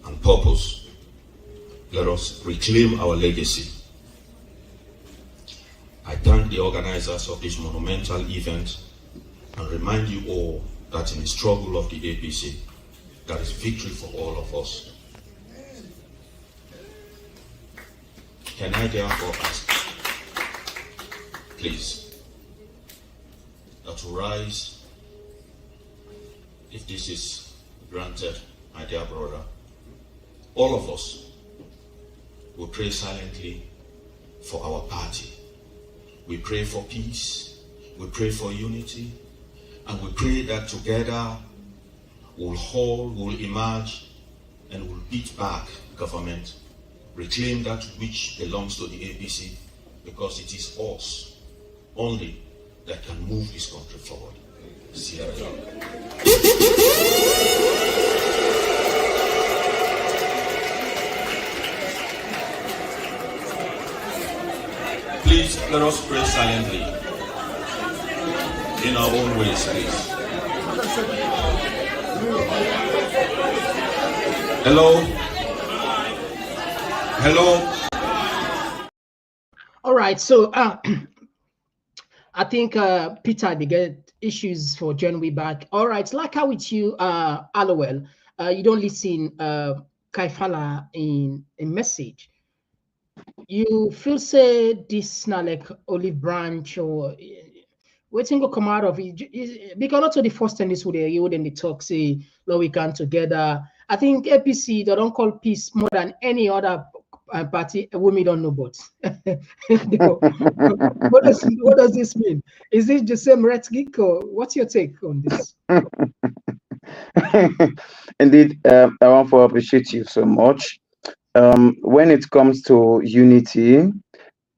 and purpose. Let us reclaim our legacy. I thank the organizers of this monumental event and remind you all that in the struggle of the APC, there is victory for all of us. Can I therefore ask, please, that to rise, if this is granted, my dear brother, all of us will pray silently for our party. We pray for peace, we pray for unity, and we pray that together we'll emerge and we'll beat back government, reclaim that which belongs to the APC, because it is us only that can move this country forward. Sierra Leone. Please let us pray silently in our own ways, please. Hello? Hello? All right, so I think Peter, they get issues for John way back. All right, like how with you, Allowell, you don't listen Kaifala in a message. You feel say this now like olive branch or waiting to come out of it because not to the first time this would you then they talk say no we can together. I think APC they don't call peace more than any other party we don't know but what does this mean? Is it the same rhetoric or what's your take on this? Indeed, I want to appreciate you so much. When it comes to unity,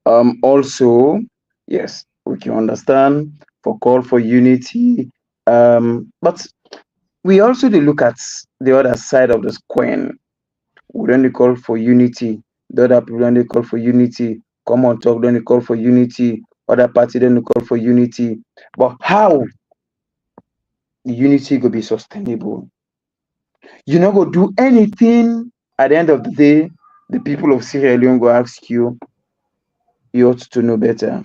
also, yes, we can understand for call for unity, but we also look at the other side of the coin. We don't call for unity. The other people don't call for unity. Komon-Tok don't call for unity. Other party don't call for unity. But how the unity could be sustainable? You not go do anything. At the end of the day, the people of Sierra Leone go ask you, you ought to know better.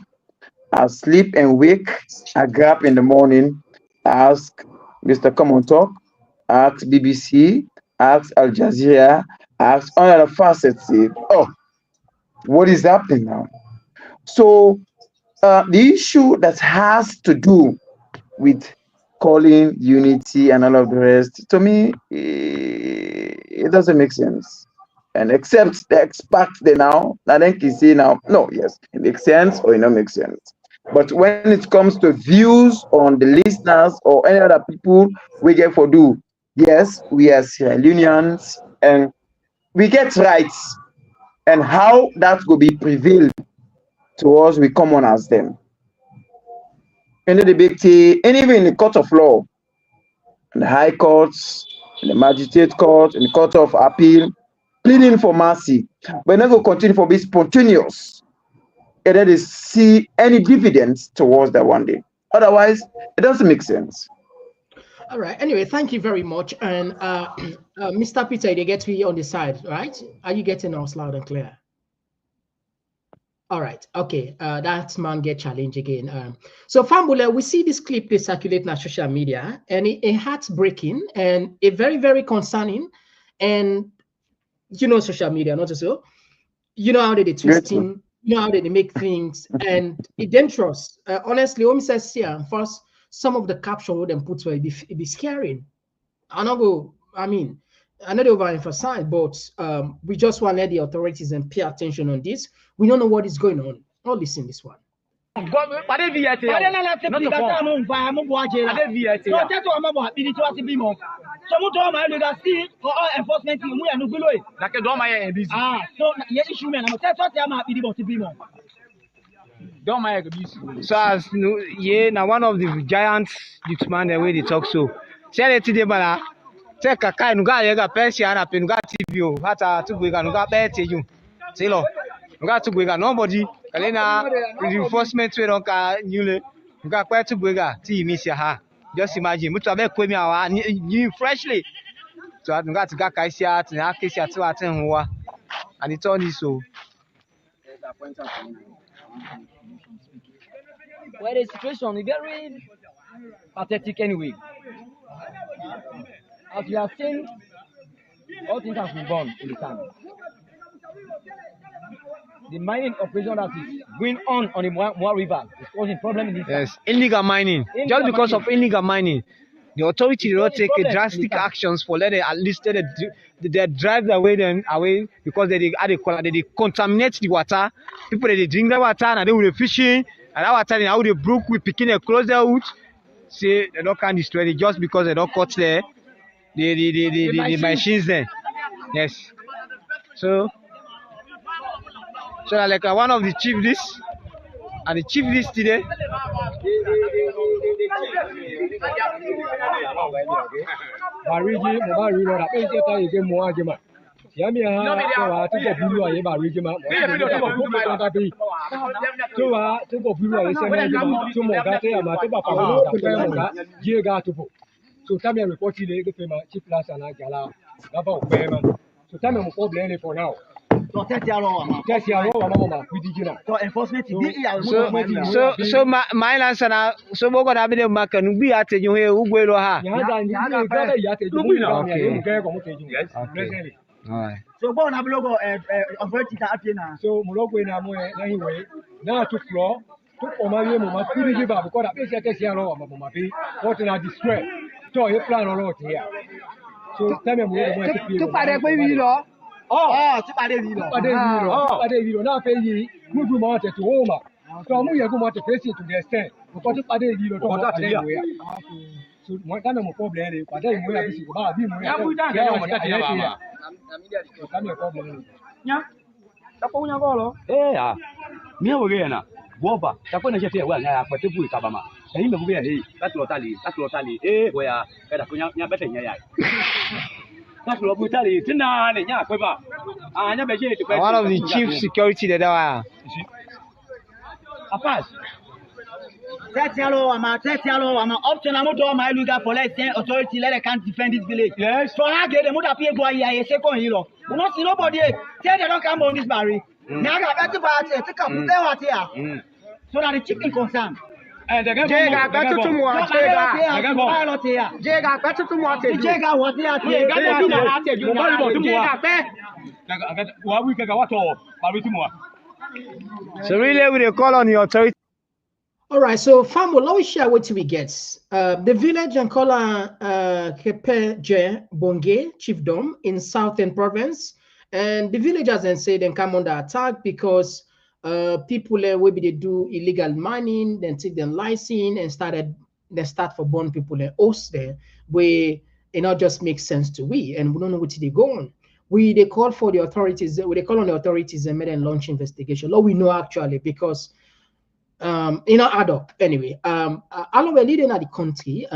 I sleep and wake, I grab in the morning, I ask Mr. Komon-Tok, I ask BBC, I ask Al Jazeera, I ask all other facets, say, oh, what is happening now? So the issue that has to do with calling unity and all of the rest, to me, it doesn't make sense. And except the expert they now, I think you see now, no, yes, it makes sense or it don't make sense. But when it comes to views on the listeners or any other people we get for do, yes, we are Sierra Leoneans and we get rights. And how that will be prevailed to us, we come on as them. In the debate, and even in the court of law, in the high courts, in the magistrate court, in the court of appeal, pleading for mercy. But not going to continue for being spontaneous. And then they see any dividends towards that one day. Otherwise, it doesn't make sense. All right. Anyway, thank you very much. And Mr. Peter, they get me on the side, right? Are you getting us loud and clear? All right. Okay. That man get challenged again. So Fambula, we see this clip they circulate on social media, and it heartbreaking and it very, very concerning. And you know, social media, not so. You know how they twisting, you know how they make things, and it dangerous. Honestly, Omi says here first. Some of the caption would them put where it be scaring. I know they overemphasize, but we just want to let the authorities and pay attention on this. We don't know what is going on. Oh, listen this one. So as now one of the giants youth man the way they talk so. Say today bana. Say kaka nuga yega Persia na pe nuga TVO hata tugwega nuga bete you. Say lo. Nuga tugwega nobody kalena reinforcement we don't ka nyule. Nuga kwa tugwega ti misia ha. Just imagine mutu abe kwemi awa new freshly. So nuga tuga kaisia tina kaisia tu aten huwa. And it's all this so. Well, the situation is very pathetic anyway. As you have seen, all things have been gone in the town. The mining operation that is going on the Moa River is causing problem in this town. Yes, illegal mining. Just because of illegal mining, the authority will not take drastic actions for let at least they drive away because they contaminate the water. People they drink the water and they will be fishing. And that water, how they broke with picking a close their wood, say they don't can destroy it just because they don't cut the machines there. Yes. So like one of the chief lists, and the chief list today. Yami ha to go bulu aye ba regime to wa to go bulu aye se ma to mo ga te ama to ba pa mo ga je ga to so time report ile ke ma chief class ana gala ga ba o pe ma so time mo problem for now so test yaro ma so enforcement so my answer na so mo go na be ma kanu bi atenyu he ugwe lo ha ya da ni ga ya te ju mo ga ko mo te ju presently Alright. So go on have logo authority that happen now. So mulogo na mo anyway. Now to floor. To omari mo ma kiri di ba because that place take here lo ma ma bi. What na destroy. So you plan a lot here. So tell me mo To pare pe wi lo. To pare wi lo. To pare wi lo. Na fe yi mu du ma te to o ma. So mu ye go ma te face to the extent because to pare wi lo to ma pare wo ya. So mo ta na mo problem le pare mo ya bi si ko ba bi mo ya. Ya bu ta ke mo ta ti ba ma. Kami problem. Nya. Tapo nya golo. Ah. Mia wo ge na. Boba. Tapo na jete wa nya pa te bu ka ba ma. Eyi me bu ge he. That's what ali. Wo ya. Kada ko nya bete nya ya. That's what we tell you. Tina ne nya ko ba. Ah nya be je to. One of the chief security there. Apas. Tetialo, I'm option. I'm to my legal for let's say authority let they can't defend this village. Yes. So I get them what appear go here. Second hero. We not see nobody. Tell they don't come on this barry. Now I got better party. Take up what here. So now the chicken concern. And they got better to more. Jega better to more. Jega what here? So really, we call on the authority. All right, so Famo, let's share what we get. The village and Kola Kepeje Bonge Chiefdom in Southern Province, and the villagers then say then come under attack because people will be they do illegal mining, then take their license and start for born people host there, where it not just makes sense to we, and we don't know what they go on. They call for the authorities, they call on the authorities and made and launch investigation. All we know actually because add up anyway. All of the leading at the country,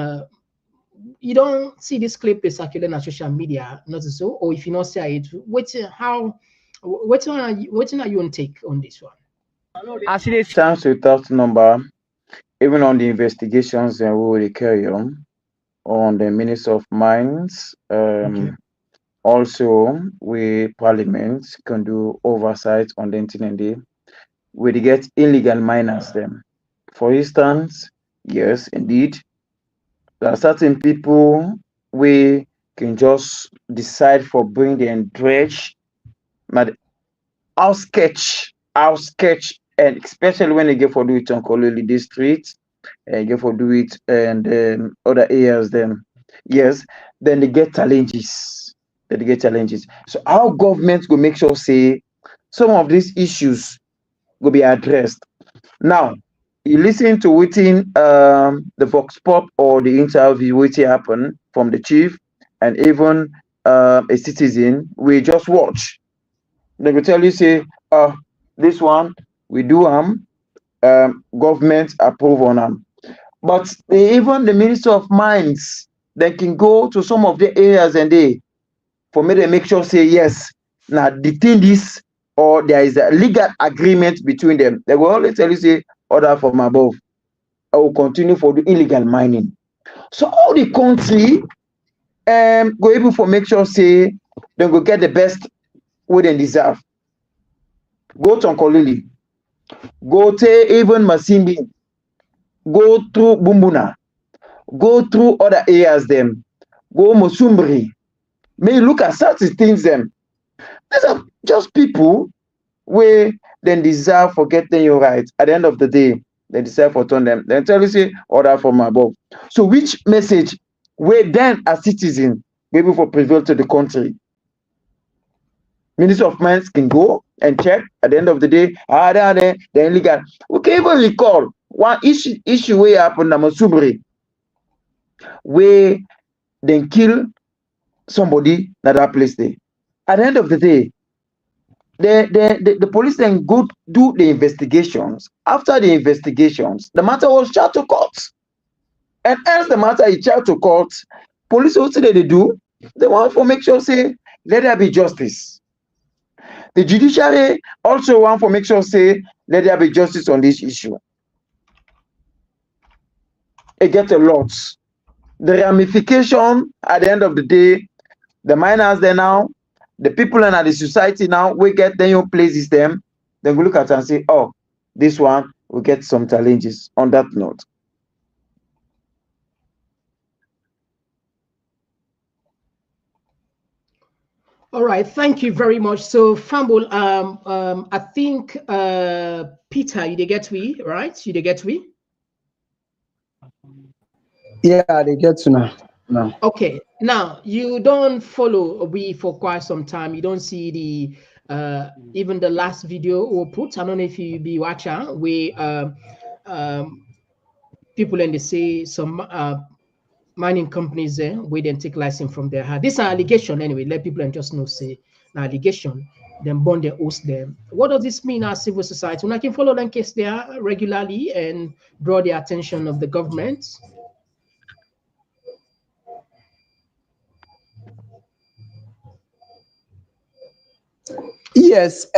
you don't see this clip is circulating on social media, not so, or if you not say it, what are you on take on this one? As it is chance without number, even on the investigations we will carry on the Minister of Mines, also we Parliament can do oversight on the internet. We get illegal miners them. For instance, yes, indeed, there are certain people we can just decide for bring and dredge, but our sketch, and especially when they get for do it on Kololi district, and get for do it and other areas, then yes, then they get challenges. So our government will make sure say some of these issues will be addressed. Now, you listen to within the Vox Pop or the interview which happened from the chief and even a citizen, we just watch. They will tell you, say, this one, we do government approve on them. But even the Minister of Mines, they can go to some of the areas and for me to make sure, say, yes, now the thing is, or there is a legal agreement between them. They will always tell you, say, order from above. I will continue for the illegal mining. So all the country go able for make sure, say, they go get the best what they deserve. Go to Nkolili, go to even Masimbi, go through Bumbuna, go through other areas them, go Mosumbri. May look at certain things them. These are just people where then deserve for getting your rights. At the end of the day, they deserve for turn them. Then tell you say order from above. So which message where then as citizen be able for prevail to the country? Minister of Mines can go and check at the end of the day, they're illegal. We can even recall one issue where happened in Masubri, where they kill somebody at that place there. At the end of the day, the police then go do the investigations. After the investigations, the matter was charged to court. And as the matter is charged to court, police also they do, they want to make sure say, let there be justice. The judiciary also want to make sure say, let there be justice on this issue. It gets a lot. The ramification at the end of the day, the miners there now, the people in the society now, we get their own places them, then we look at it and say, oh, this one will get some challenges on that note. All right, thank you very much. So, Fambul, I think Peter, you get we, right? You get we? Yeah, they get to now. No. Okay, now you don't follow we for quite some time. You don't see the even the last video we put. I don't know if you be watching. We people and they say some mining companies there we then take license from their. This is an allegation anyway. Let people and just know say an allegation. Then bond they host them. What does this mean as civil society? When I can follow them case there regularly and draw the attention of the government. Yes,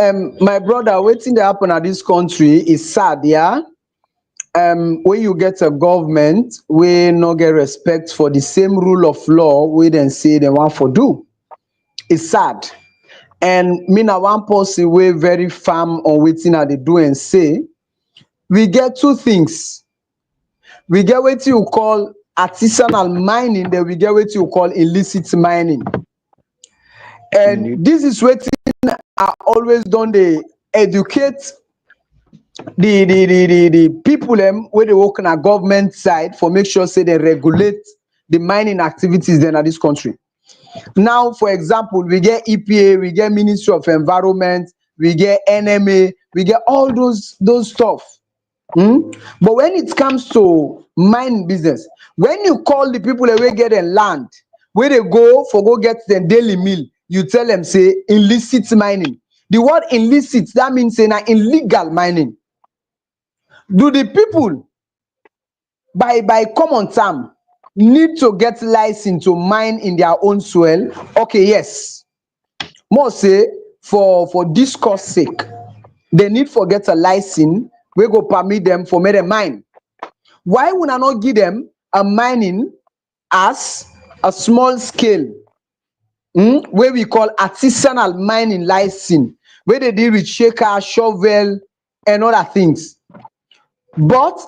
my brother, waiting to happen at this country is sad, yeah. When you get a government, we no get respect for the same rule of law, we then say they want for do. It's sad. And me na one person we very firm on waiting at the do and say, we get two things. We get what you call artisanal mining, then we get what you call illicit mining. And this is what I always done, they educate the people where they work on a government side for make sure say they regulate the mining activities then at this country. Now, for example, we get EPA, we get Ministry of Environment, we get NMA, we get all those stuff. But when it comes to mining business, when you call the people away get a land, where they go get the daily meal, you tell them say illicit mining. The word illicit, that means say na illegal mining. Do the people by common term need to get license to mine in their own soil? Okay, yes. More say for discourse sake, they need to get a license. We go permit them for make them mine. Why would I not give them a mining as a small scale, where we call artisanal mining license, where they deal with shaker, shovel, and other things? But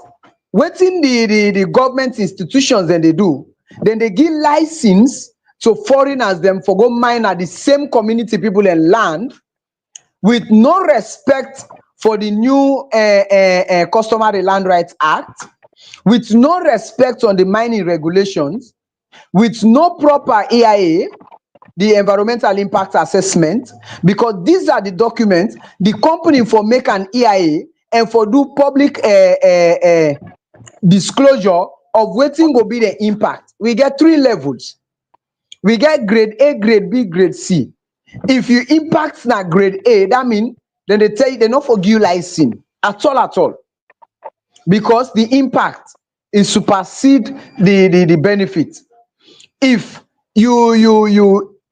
within the government institutions then they do, then they give license to foreigners them for go mine at the same community people and land with no respect for the new Customary Land Rights Act, with no respect on the mining regulations, with no proper EIA, the environmental impact assessment, because these are the documents the company for make an EIA and for do public disclosure of wetin go be the impact. We get 3 levels. We get grade A, grade B, grade C. If you impact na grade A, that means then they tell you they not forgive you license at all, because the impact is supersede the benefit. If you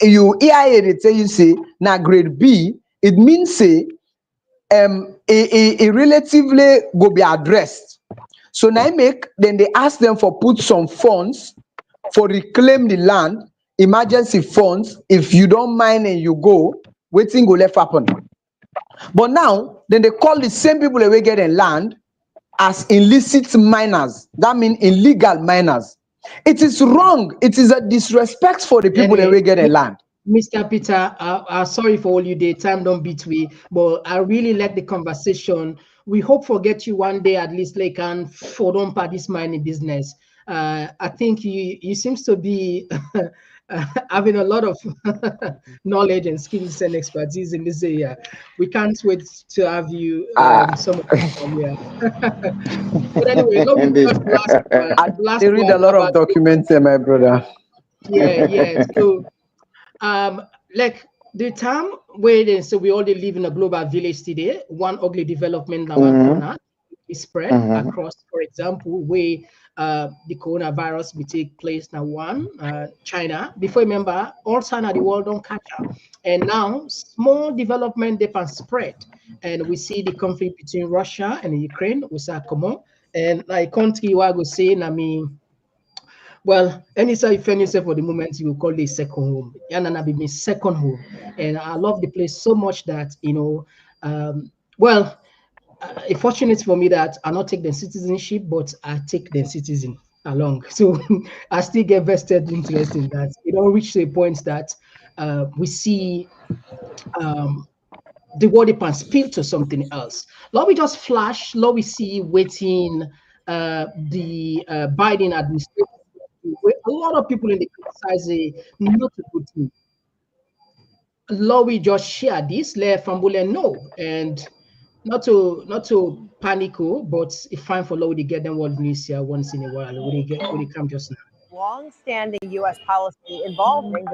EIA they tell you say na grade B, it means say a relatively go be addressed. So now make then they ask them for put some funds for reclaim the land, emergency funds. If you don't mine and you go, waiting go left happen. But now then they call the same people away getting land as illicit miners. That means illegal miners. It is wrong. It is a disrespect for the people away getting land. Mr. Peter, sorry for all you did. Time don't beat me, but I really like the conversation. We hope for get you one day at least like and for don't part this mining business. I think you seems to be having a lot of knowledge and skills and expertise in this area. We can't wait to have you some of them here. But anyway, I read a lot of documents here, my brother. Yeah. So like the time where they so we all live in a global village today, one ugly development now corner is spread across, for example, where the coronavirus will take place now China. Before remember, all China the world don't catch up. And now small development they can spread. And we see the conflict between Russia and Ukraine, we say Komon. And like country where I go say, I mean, well, anytime you find yourself for the moment, you will call it second home. Yanana be my second home. And I love the place so much that, it's fortunate for me that I not take the citizenship, but I take the citizen along. So I still get vested interest in that. It don't reach to a point that we see the world upon spill to something else. Lord, we just flash. Lord, we see waiting the Biden administration. A lot of people in the criticize not a good thing. Lord, we just share this. Let Fambule know, and not to panic, but it's fine for Lord to get them world news here once in a while. When they come just now. Long-standing U.S. policy involving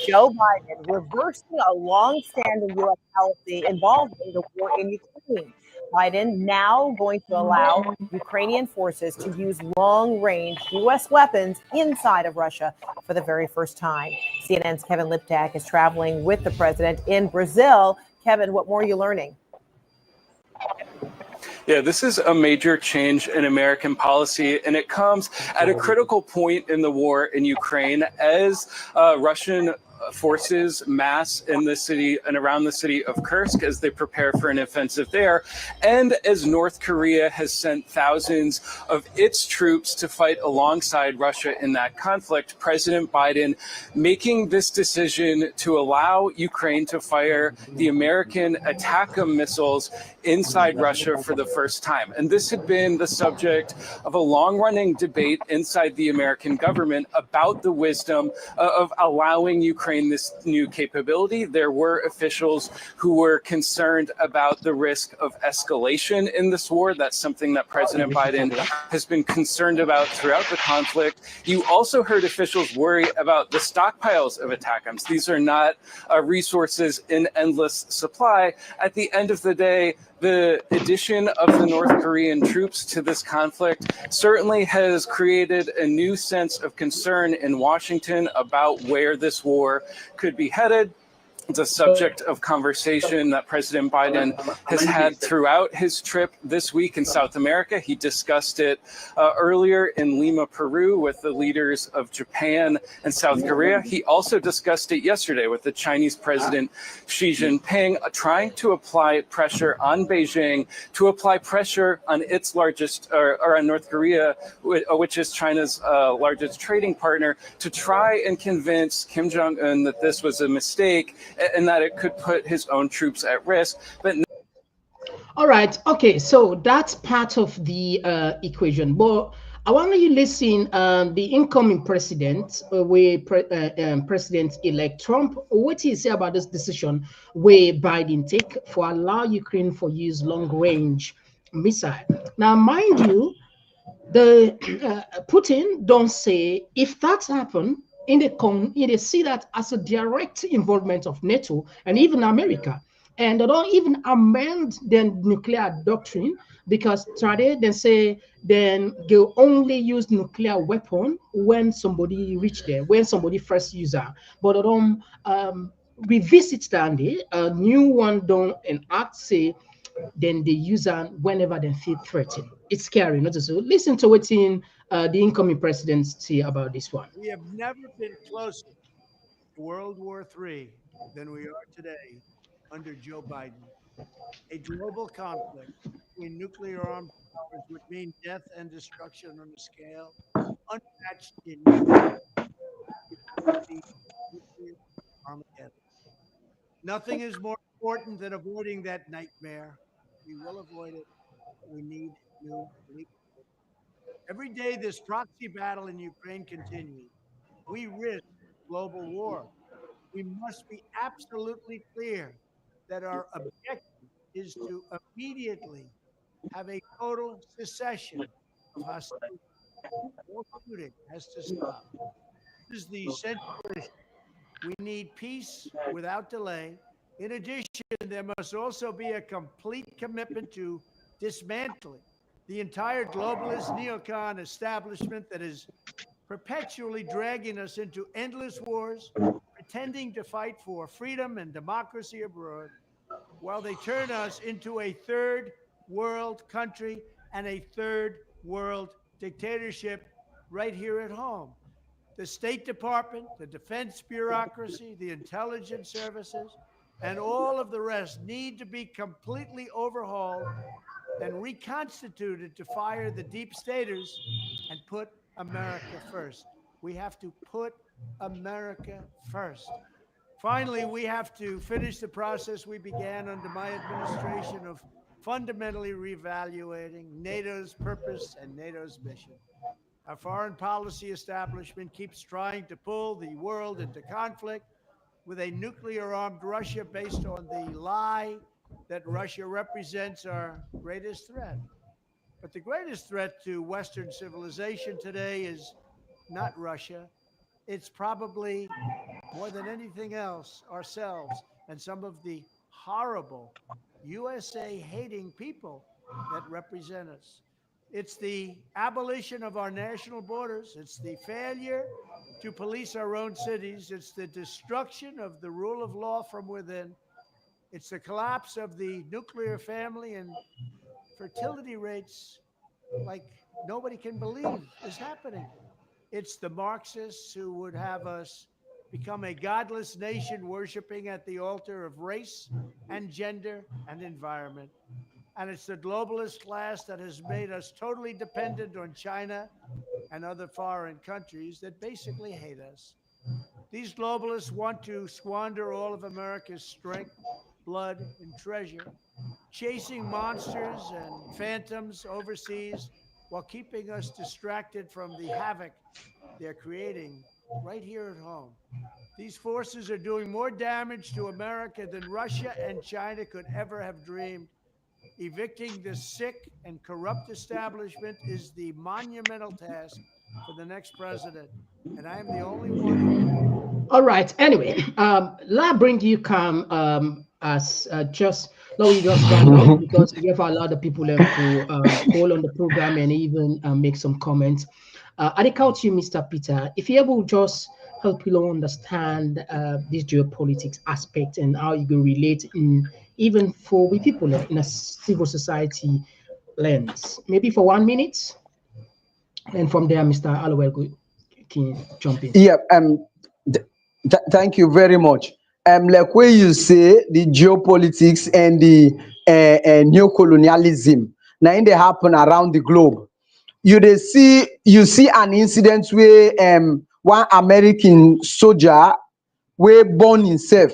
Joe Biden reversing a long-standing U.S. policy involving the war in Ukraine. Biden now going to allow Ukrainian forces to use long-range U.S. weapons inside of Russia for the very first time. CNN's Kevin Liptak is traveling with the president in Brazil. Kevin, what more are you learning? Yeah, this is a major change in American policy, and it comes at a critical point in the war in Ukraine as Russian forces mass in the city and around the city of Kursk as they prepare for an offensive there, and as North Korea has sent thousands of its troops to fight alongside Russia in that conflict. President Biden making this decision to allow Ukraine to fire the American ATACMS missiles inside Russia for the first time. And this had been the subject of a long-running debate inside the American government about the wisdom of allowing Ukraine this new capability. There were officials who were concerned about the risk of escalation in this war. That's something that President Biden has been concerned about throughout the conflict. You also heard officials worry about the stockpiles of ATACMS. These are not resources in endless supply. At the end of the day, the addition of the North Korean troops to this conflict certainly has created a new sense of concern in Washington about where this war could be headed. It's a subject of conversation that President Biden has had throughout his trip this week in South America. He discussed it earlier in Lima, Peru, with the leaders of Japan and South Korea. He also discussed it yesterday with the Chinese President Xi Jinping, trying to apply pressure on Beijing, to apply pressure on its largest, or on North Korea, which is China's largest trading partner, to try and convince Kim Jong-un that this was a mistake and that it could put his own troops at risk. But all right, okay, so that's part of the equation. But I want you to listen. The incoming president, President-elect Trump, what he say about this decision where Biden take for allow Ukraine for use long-range missile. Now, mind you, the Putin don't say if that happen. They see that as a direct involvement of NATO and even America. And they don't even amend their nuclear doctrine because today they say then they'll only use nuclear weapon when somebody reach there, when somebody first user. But they don't revisit that a new one don't enact say then they use it whenever they feel threatened. It's scary, not so. Listen to what's in the incoming president say about this one. We have never been closer to World War III than we are today under Joe Biden. A global conflict between nuclear armed powers would mean death and destruction on a scale unmatched in nuclear Armageddon. Nothing is more important than avoiding that nightmare. We will avoid it, but we need new leadership. Every day this proxy battle in Ukraine continues, we risk global war. We must be absolutely clear that our objective is to immediately have a total cessation of hostility. All shooting has to stop. This is the essential issue. We need peace without delay. In addition, there must also be a complete commitment to dismantling the entire globalist neocon establishment that is perpetually dragging us into endless wars, pretending to fight for freedom and democracy abroad, while they turn us into a third world country and a third world dictatorship right here at home. The State Department, the defense bureaucracy, the intelligence services, and all of the rest need to be completely overhauled and reconstituted to fire the deep staters and put America first. We have to put America first. Finally, we have to finish the process we began under my administration of fundamentally reevaluating NATO's purpose and NATO's mission. Our foreign policy establishment keeps trying to pull the world into conflict with a nuclear-armed Russia based on the lie that Russia represents our greatest threat. But the greatest threat to Western civilization today is not Russia. It's probably, more than anything else, ourselves and some of the horrible USA-hating people that represent us. It's the abolition of our national borders. It's the failure to police our own cities. It's the destruction of the rule of law from within. It's the collapse of the nuclear family and fertility rates like nobody can believe is happening. It's the Marxists who would have us become a godless nation worshiping at the altar of race and gender and environment. And it's the globalist class that has made us totally dependent on China and other foreign countries that basically hate us. These globalists want to squander all of America's strength, blood, and treasure, chasing monsters and phantoms overseas while keeping us distracted from the havoc they're creating right here at home. These forces are doing more damage to America than Russia and China could ever have dreamed. Evicting this sick and corrupt establishment is the monumental task for the next president, and I am the only one. All right. Anyway, let's bring you Kam as just now we just because we have a lot of people to call on the program and even make some comments. I count to you, Mr. Peter, if you're able to just help people understand this geopolitics aspect and how you can relate in even for we people in a civil society lens, maybe for 1 minute, and from there, Mr. Allowell can jump in. Yeah. Thank you very much. Like where you say the geopolitics and the neocolonialism now they happen around the globe. You see an incident where one American soldier were born himself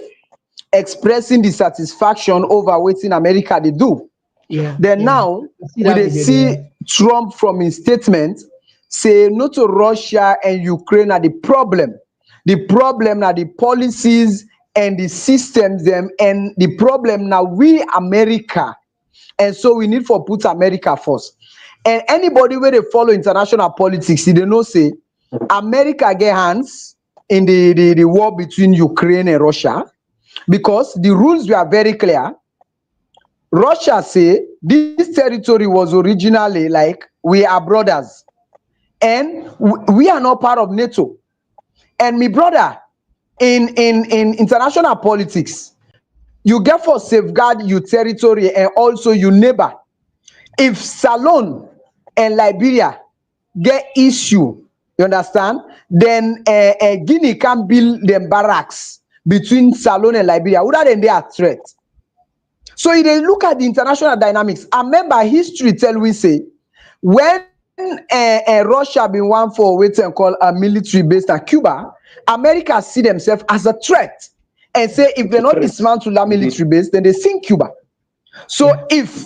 expressing dissatisfaction over what in America they do. Yeah. Then now we see Trump from his statement say not to Russia and Ukraine are the problem. The problem are the policies and the systems them, and the problem now we America. And so we need for put America first. And anybody where they follow international politics, they know say America get hands in the war between Ukraine and Russia, because the rules were very clear. Russia say this territory was originally like we are brothers, and we are not part of NATO. And my brother, in international politics, you get for safeguard your territory and also your neighbor. If Salon and Liberia get issue, you understand, then Guinea can build them barracks between Salon and Liberia, other than they are threat. So if they look at the international dynamics, I remember history tell we say when Russia been one for what they call a military base at Cuba, America see themselves as a threat and say if they're not dismantle that military base, then they sink Cuba. So if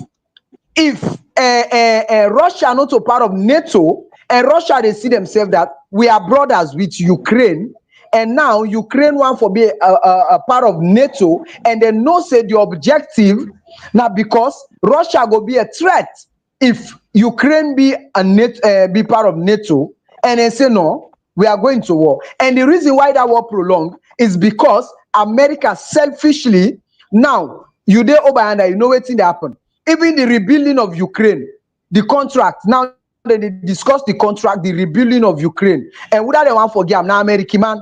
Russia not a part of NATO, and Russia they see themselves that we are brothers with Ukraine, and now Ukraine want to be a part of NATO, and they know say the objective now because Russia go be a threat if Ukraine be be part of NATO, and they say no, we are going to war. And the reason why that war prolonged is because America selfishly now you there over and you know what's in happen. Even the rebuilding of Ukraine, the contract now they discuss the contract, the rebuilding of Ukraine, and without the one forget now American man.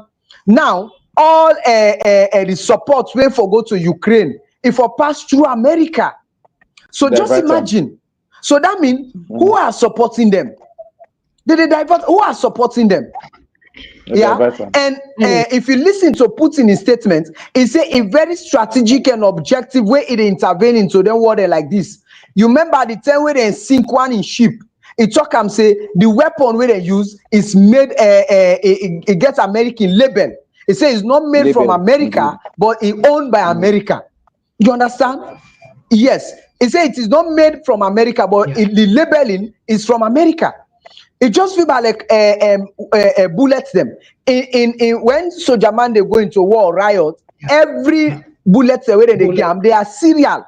Now all the support when for go to Ukraine if for pass through America. So just imagine. So that means who are supporting them? They divert. Who are supporting them? Yeah. And if you listen to Putin's statement, he say a very strategic and objective way it intervene into them water like this. You remember the time where they sink one in ship it talk am say the weapon where they use is made it gets American label. It says it's not made from America, but it owned by America. You understand? Yes. It says it is not made from America, but the labeling is from America. It just feel like bullets them. In when soldier man they go into war riot, every bullet the way they get they are serial.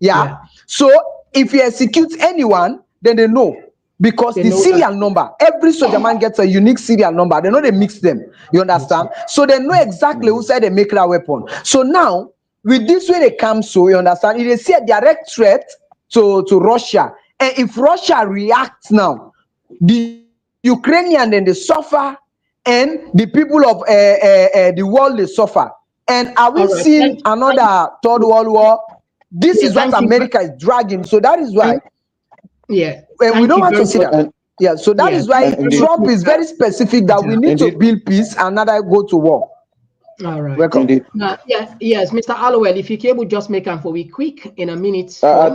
Yeah. So if you execute anyone, then they know. Because the serial number, every soldier man gets a unique serial number. They know they mix them. You understand? So they know exactly who said they make that weapon. So now, with this way they come, so you understand, it is a direct threat to Russia. And if Russia reacts now, the Ukrainian then they suffer, and the people of the world they suffer. And are we seeing another third world war? This is what America is dragging. So that is why. We don't want to see that. So that is why Trump is very specific that we need to build peace and not go to war. All right. Welcome. Yes, Mr. Allowell, if you can, would just make them for we quick in a minute. I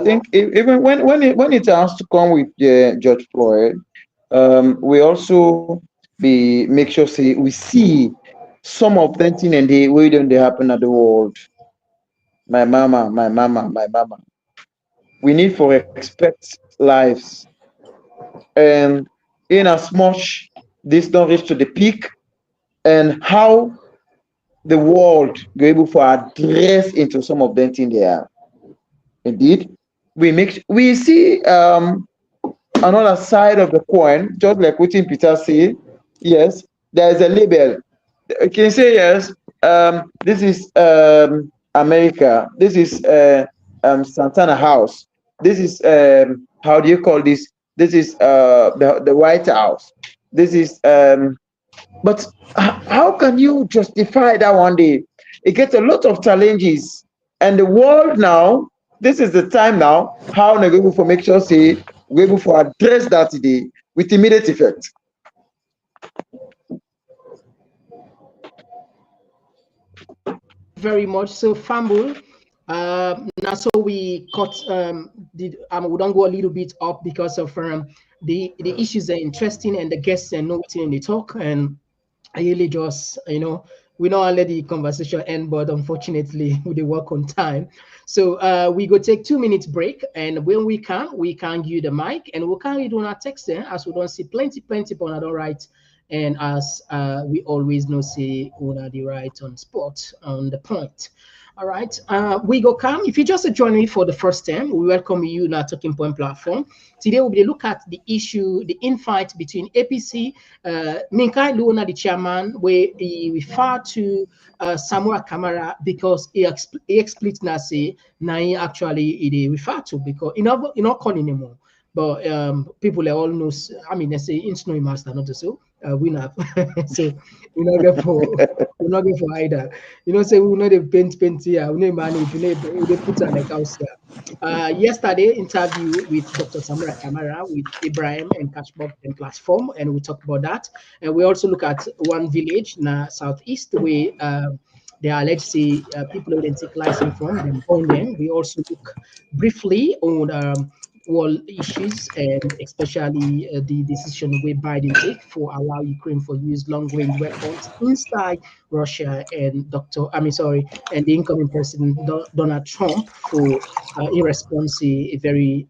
think even when it has to come with George Floyd, we also make sure we see some of them things and the way they happen at the world. My mama. We need to respect lives, and in as much this don't reach to the peak, and how the world go able to address into some of them things there. Indeed, we see another side of the coin, just like what Peter said. Yes, there is a label. You can say yes. This is America. This is Santana House. This is how do you call this? This is the White House. This is but how can you justify that one day? It gets a lot of challenges, and the world now. This is the time now. How we're going to make sure we're able to address that today with immediate effect. Very much so, Fumble. Now, so we cut. We don't go a little bit up because of the issues are interesting and the guests are noting in the talk, and I really just we don't let the conversation end, but unfortunately we work on time. So we go take 2 minutes break, and when we can give you the mic, and we can do our text there as we don't see plenty on our right. And as we always know, say on the right on spot on the point. All right, we go come. If you just join me for the first time, we welcome you in our Talking Point platform. Today we'll be look at the issue, the infight between APC, Minkailu, the chairman, where he refer to Samura Kamara because he explicitly say he actually he refer to because he not calling anymore. But people they all know. I mean, they say it's no master, not so. We not so we not get for either. Say we not the paint here. We not manage. We put on like house here. Yesterday interview with Dr. Samura Kamara with Ibrahim and Catchbox and platform, and we talk about that. And we also look at one village in the southeast where they are, let's say, people who didn't take license from them own them. We also look briefly on world issues, and especially the decision where Biden take for allow Ukraine for use long-range weapons inside Russia, and and the incoming president Donald Trump for irresponsible,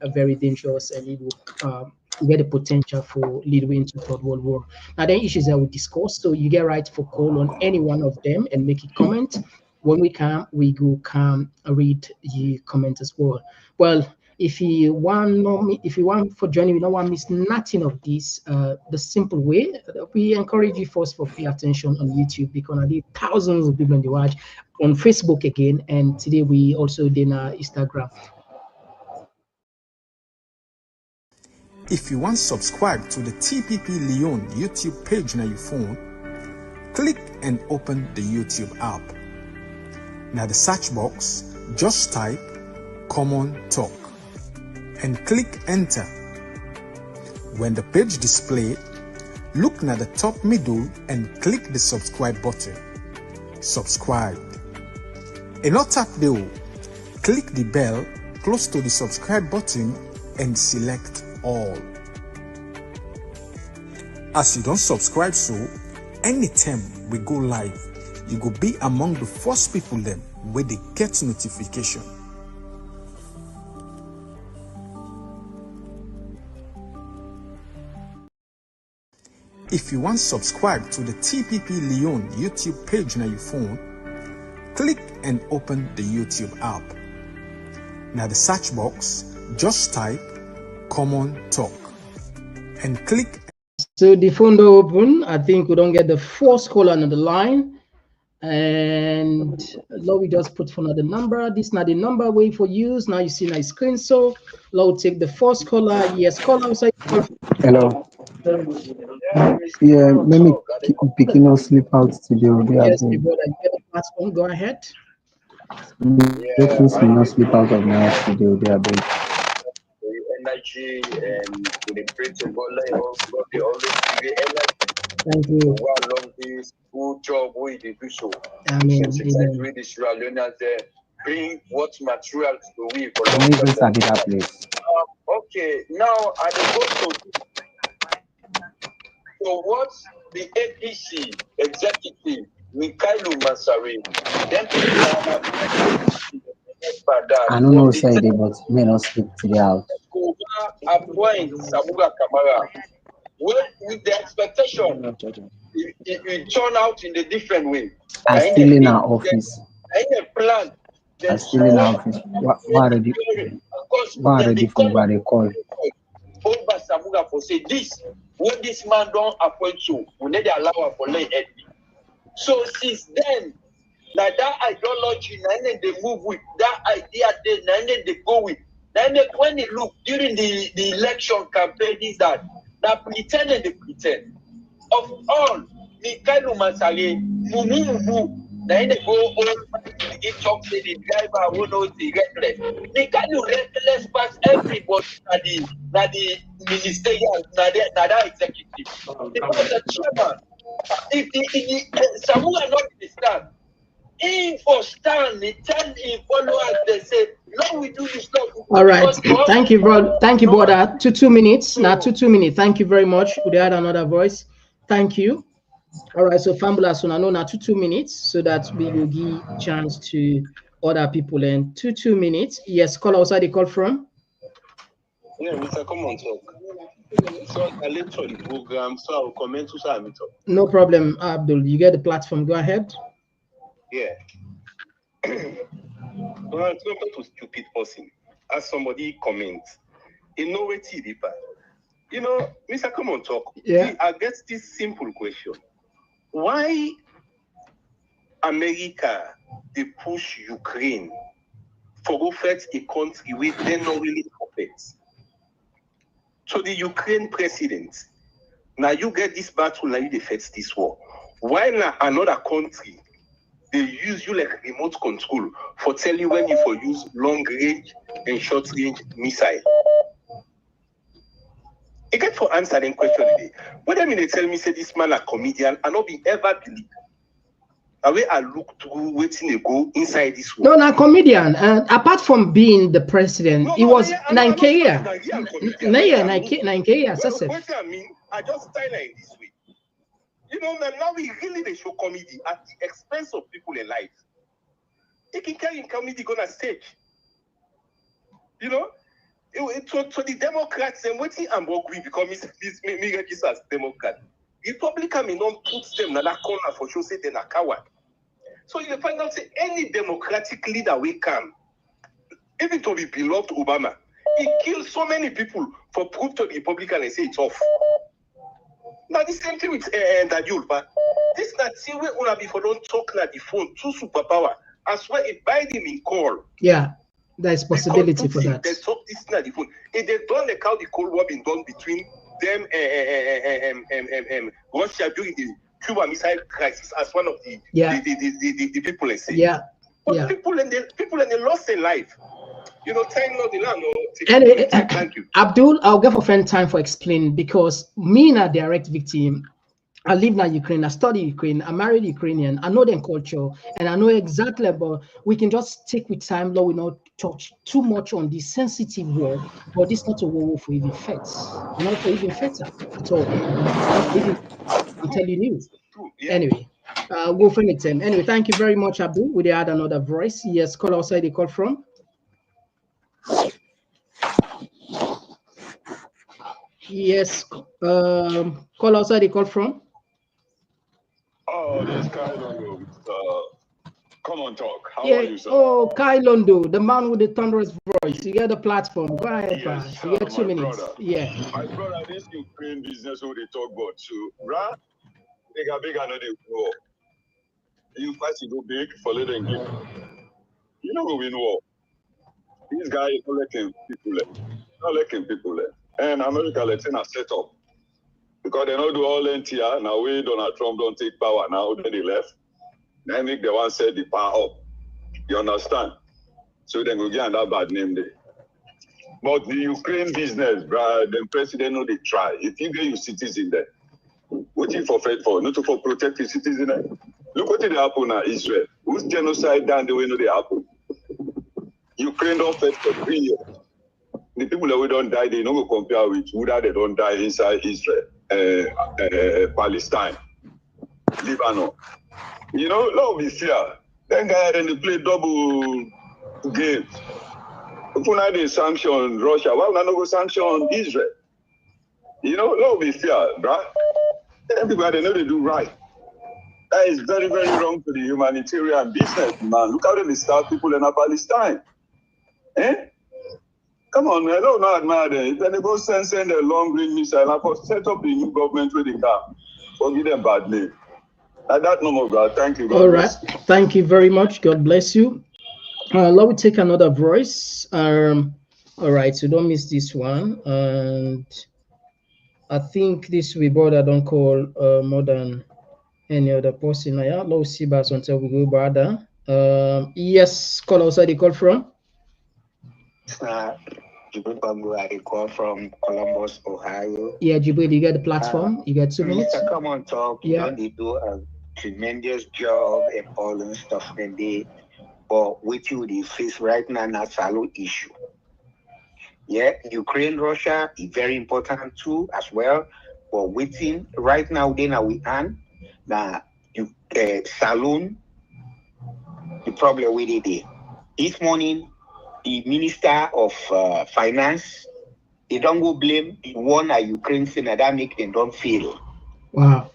a very dangerous, and it will get the potential for leading into third world war. Now, the issues that we discuss, so you get right for call on any one of them and make a comment. When we can, we go come read the comment as well. Well, if you want for joining, we don't want to miss nothing of this. The simple way, we encourage you first for pay attention on YouTube, because I need thousands of people on the watch on Facebook again, and today we also did Instagram. If you want to subscribe to the TPP Lyon YouTube page on your phone, click and open the YouTube app. Now the search box, just type Komon-Tok and click enter. When the page displayed, look at the top middle and click the subscribe button. Subscribe. And not tap the click the bell close to the subscribe button and select all. As you don't subscribe, so anytime we go live, you go be among the first people them where they get notification. If you want to subscribe to the TPP Lyon YouTube page on your phone, click and open the YouTube app. Now the search box, just type Komon-Tok and click. So the phone door open. I think we don't get the first caller on the line. And now we just put for another number. This is not the number way for use. Now you see my screen. So now take the first caller. Yes, caller. Hello. Yeah, let me keep picking up sleep out today. Yes, people that get the platform, go ahead. Let me not sleep out of my studio. They are big. Energy and to the prince of God, they always give you energy. Thank you. Along this good job we did do so. Amen. With the Sierra Leoneans bring what material to we for long time. Okay, now I go to so what the APC executive Minkailu then I don't know say they but may not speak to the house. Appoint Samura Kamara with the expectation it turn out in a different way. I'm still in our office. A plan. I'm still in our office. What are the for what they call? Over Samura for say this. What this man don't appoint you, we need to allow for lay head. So since then, now that ideology, now they move with that idea, then they go with. Then when they look during the election campaign, is that now pretend and they pretend. Of all, Minkailu Mumu, then they go over they talk to the driver who knows the reckless. Minkailu reckless pass everybody at the ministerial, that executive. Because the chairman, if Samura not understand, he for stand, he tell him followers, they say, no, we do this, no. All right. Thank you, bro. Thank you, brother. 2 minutes. Now 2 minutes. Thank you very much. Would you add another voice? Thank you. All right. So Fambula so now 2 minutes so that we will give chance to other people and 2 minutes. Yes, call outside the call from. Yeah, Mr. Komon-Tok. So I late for the program, so I will comment to Samura. No problem, Abdul. You get the platform. Go ahead. Yeah. Well, it's not to stupid person. As somebody comments, you know what it is. You know, Mr. Komon-Tok, yeah. I get this simple question. Why America they push Ukraine for affect a country where they not really affect? So the Ukraine president, now you get this battle, now you defeat this war. Why not another country? They use you like remote control for tell you when you for use long range and short range missile. I get for answering question today. What I mean they tell me say this man a comedian, I not be ever believe. The way I look through waiting to go inside this world. No, not comedian. Apart from being the president, he was Nigeria. Nigeria. I mean, I just style in this way. You know, now we really they show comedy at the expense of people in life. They can carry comedy on a stage. You know, to the Democrats and what I'm working become this me register as Democrat. Republican may not put them in that corner for sure say they're a coward. So you find out say any democratic leader will come, even to be beloved Obama, he killed so many people for proof to the Republican and say it's off. Now the same thing with Daniel, but this not see where una before don't talk na the phone to superpower. As well it buy them in call. Yeah, there's possibility for that. They talk this na the phone. If they don't like how the Cold War been done between them Russia during the Cuba Missile Crisis as one of the people say. Yeah. But people in the lost their life. You know, time not the land. Thank you. Abdul, I'll give a friend time for explaining because me not direct victim. I live in Ukraine, I study Ukraine, I married Ukrainian, I know their culture, and I know exactly about, we can just take with time, Lord, we not touch too much on this sensitive war, but this not a war for even feds, not for even feds at all. Not for even, I'm telling you. Anyway, go for it. Anyway, thank you very much, Abu. We had another voice. Yes, call outside the call from. Yes, call outside the call from. Oh, this guy with Komon-Tok. How Yeah. are you, sir? Oh, Kai Londo, the man with the thunderous voice. You get the platform. Go ahead, Yes, you get 2 minutes. brother. Yeah. My brother, this Ukraine business who they talk about too. Bruh, they got big another war. You fight to go big for letting give. You know go win war. This guy is not letting people left. Not letting people left. And America let's say set up. Because they don't do all NTR. Now we Donald Trump don't take power now, then they left. Then make the one set the power up. You understand? So then we get that bad name there. But the Ukraine business, bruh, the president know they try. If you get your citizen there, what you for fight for? Not to for protect the citizen there. Look what did happen now, Israel. Who's genocide down the way no they happen? Ukraine don't fight for 3 years. The people that we don't die, they don't go compare with who that they don't die inside Israel, Palestine, Lebanon. You know, love be fair. Then guy then they play double games. If now they sanction Russia, why would I not go sanction Israel? You know, love be fair, bruh. Everybody know they do right. That is very, very wrong to the humanitarian business, man. Look how they start people in Palestine. Eh? Come on, man. Don't not admire them. Then they go send a long-range missile and set up the new government where they come. Forgive them bad name. Like that no more, God. Thank you, God. All right. Thank you very much. God bless you. Let me take another voice. All right. So don't miss this one. And I think this will be brother don't call more than any other person. Yeah. Let's see back until we go brother. Yes. Call outside the call from. Jibril I call from Columbus, Ohio. Yeah, Jibril, you get the platform. You get 2 minutes. Mr. Komon-Tok, yeah. They do a tremendous job and all and stuff and they, but with you they face right now a shallow issue. Yeah, Ukraine, Russia is very important too as well. But waiting right now, then we earn now Saloon, the problem with it. This morning, the Minister of Finance, they don't go blame the one at Ukraine saying that make them don't fail. Wow.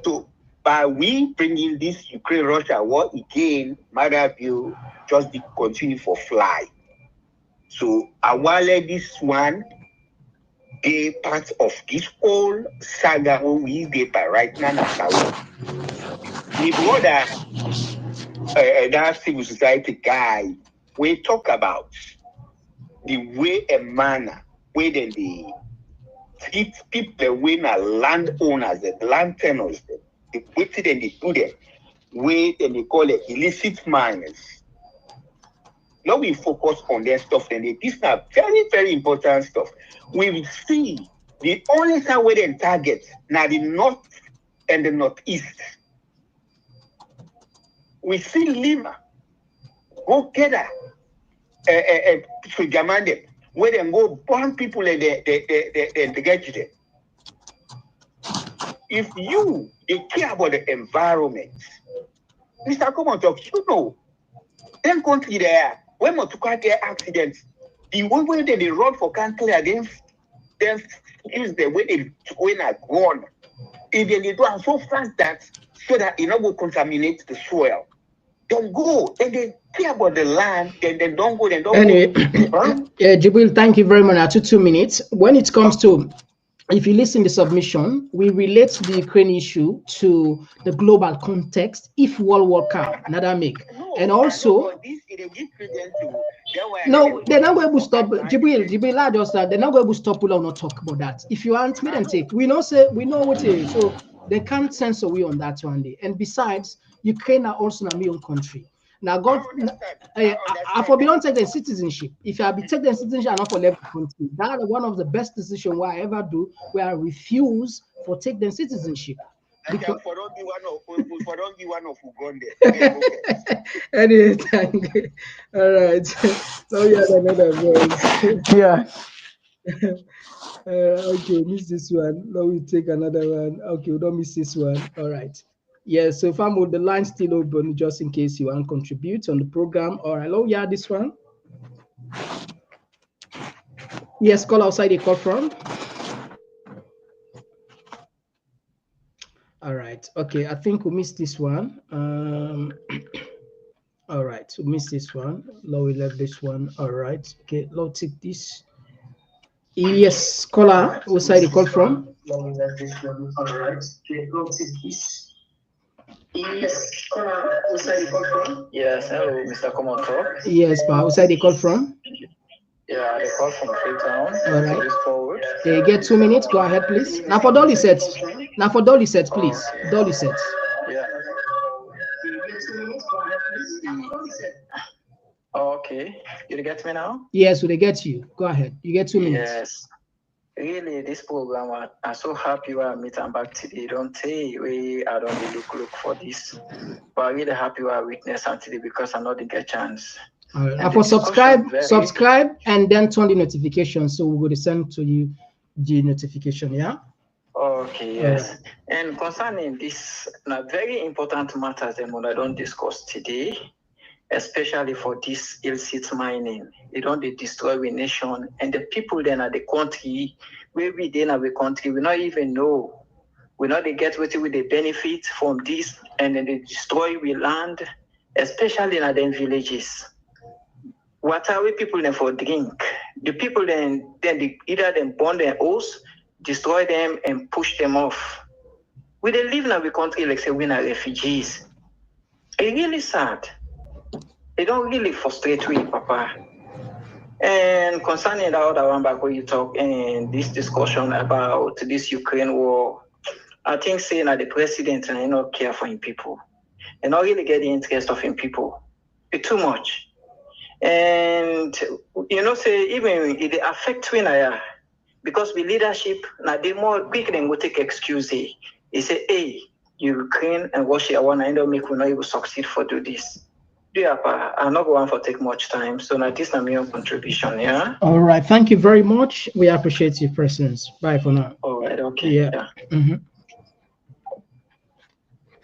So by we bringing this Ukraine-Russia war again, matter view just be continue for fly. So I will let this one be part of this whole saga we get by right now. The brother, that civil society guy, we talk about the way a man, where then the treat people when are landowners, the land tenants, the way then they do them, way then they call it illicit miners. Now we focus on their stuff, and this is very, very important stuff. We will see the only time where they target now the north and the northeast. We see Lima go gather to Jamande, where they go burn people and they get there. If you care about the environment, Mr. Komon-Tok, you know, them country there, when we took out their accidents, the way they run for country against them is the way they when are gone. If they do it so fast that so that it not will contaminate the soil. Don't go. And they care about the land, then they don't go, then don't anyway, go. Yeah, Jibril, thank you very much. Now, 2 minutes. When it comes to, if you listen to the submission, we relate the Ukraine issue to the global context. If World War come, another make, and also, no, they're not going to stop. Jibril, I just they're not going to stop. We'll not talk about that. If you want me, then take. We know what it is, so they can't censor we on that one day. And besides, Ukraine are also a million country. Now, God, I for beyond take the citizenship. If I be take the citizenship, I'm not for left country. That's one of the best decisions I ever do, where I refuse for take the citizenship. I can for don't be one of Uganda. Anytime. All right. So we have another voice. Yeah. Okay, miss this one. Now we take another one. Okay, we don't miss this one. All right. Yeah, so Famo, the line still open just in case you want to contribute on the program. All right, hello, yeah, this one. Yes, call outside the call from. All right. Okay, I think we missed this one. All right, we missed this one. Now we left this one. All right. Okay, let's take this. Yes, caller, outside the call from. All right. Okay, let's take this. Yes, caller, outside the call from. Yes, hello, Mr. Komon-Tok. Yes, but outside the call from. Yeah, the call from Freetown. All right. Get 2 minutes. Go ahead, please. Now for Dolly sets. Now for Dolly sets, please. Okay. Dolly sets. Yeah. Okay. You get me now? Yes, so they get you. Go ahead. You get 2 minutes. Yes. Really, this program, I'm so happy when I meet and back today. Don't say I don't really look for this. But I'm really happy when I witness and today because I know they get a chance. All right. For subscribe, and then turn the notification. So we're going to send to you the notification, yeah? Okay, yes. And concerning this, very important matters that I don't discuss today, especially for this illicit mining. They don't destroy the nation, and the people then at the country, where we then at the country, we not even know. We know they get with the benefit from this, and then they destroy the land, especially in the villages. What are we people then for drink? The people then they either them burn their house, destroy them, and push them off. We they live in our country like say we are refugees. It's really sad. They don't really frustrate me, Papa. And concerning the other one back where you talk and this discussion about this Ukraine war, I think saying that the president and not care for him people and not really get the interest of him people. It's too much. And say even it affect when because with leadership now they more quick than go take excuse. They say, hey, Ukraine and Russia want to end up make we not able to succeed for do this. I'm not going for take much time. So now this is my own contribution, yeah. All right, thank you very much. We appreciate your presence. Bye for now. All right, okay. Yeah.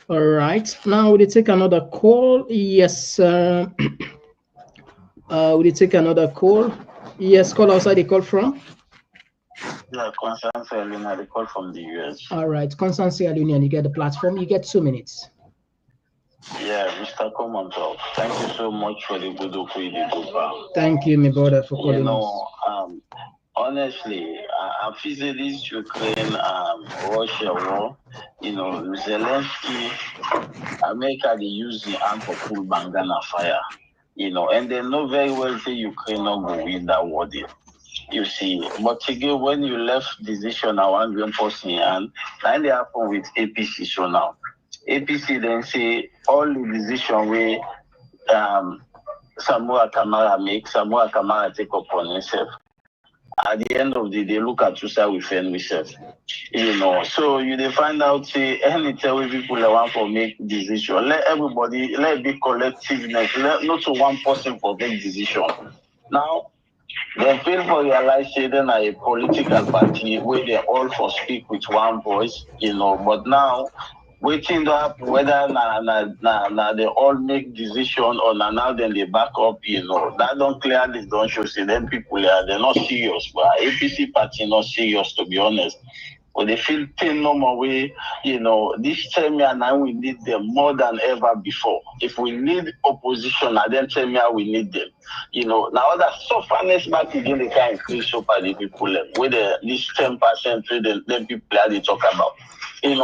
All right, now we'll take another call. Yes, we'll take another call. Yes, call outside the call from. Yeah, Constance Aluna, the call from the US. All right, Constance Aluna, you get the platform. You get 2 minutes. Yeah, Mr. Komon-Tok, thank you so much for the good Thank you, my brother, for calling us. Honestly, I feel this Ukraine Russia war, Zelensky, America, they use the arm for full bandana fire, and they know very well say Ukraine not going to win that war there. You see, but again, when you left decision at one grand person, and then they happen with APC so now. APC then say all the decision where Samura Kamara makes, Samura Kamara take upon himself. At the end of the day, look at you side we fend ourselves. So you find out say anytime when people want to make decision, let everybody, let it be collectiveness, not to one person for make decision. Now they fail for realize say then a political party where they all for speak with one voice, but now waiting to happen whether they all make decision or now then they back up, that don't clearly don't show say them people they're not serious, but APC party not serious to be honest. But they feel pain no more way, this time now we need them more than ever before. If we need opposition, then time we need them. Now that sufferness back again they can increase up at the people with this 10% then people they talk about. And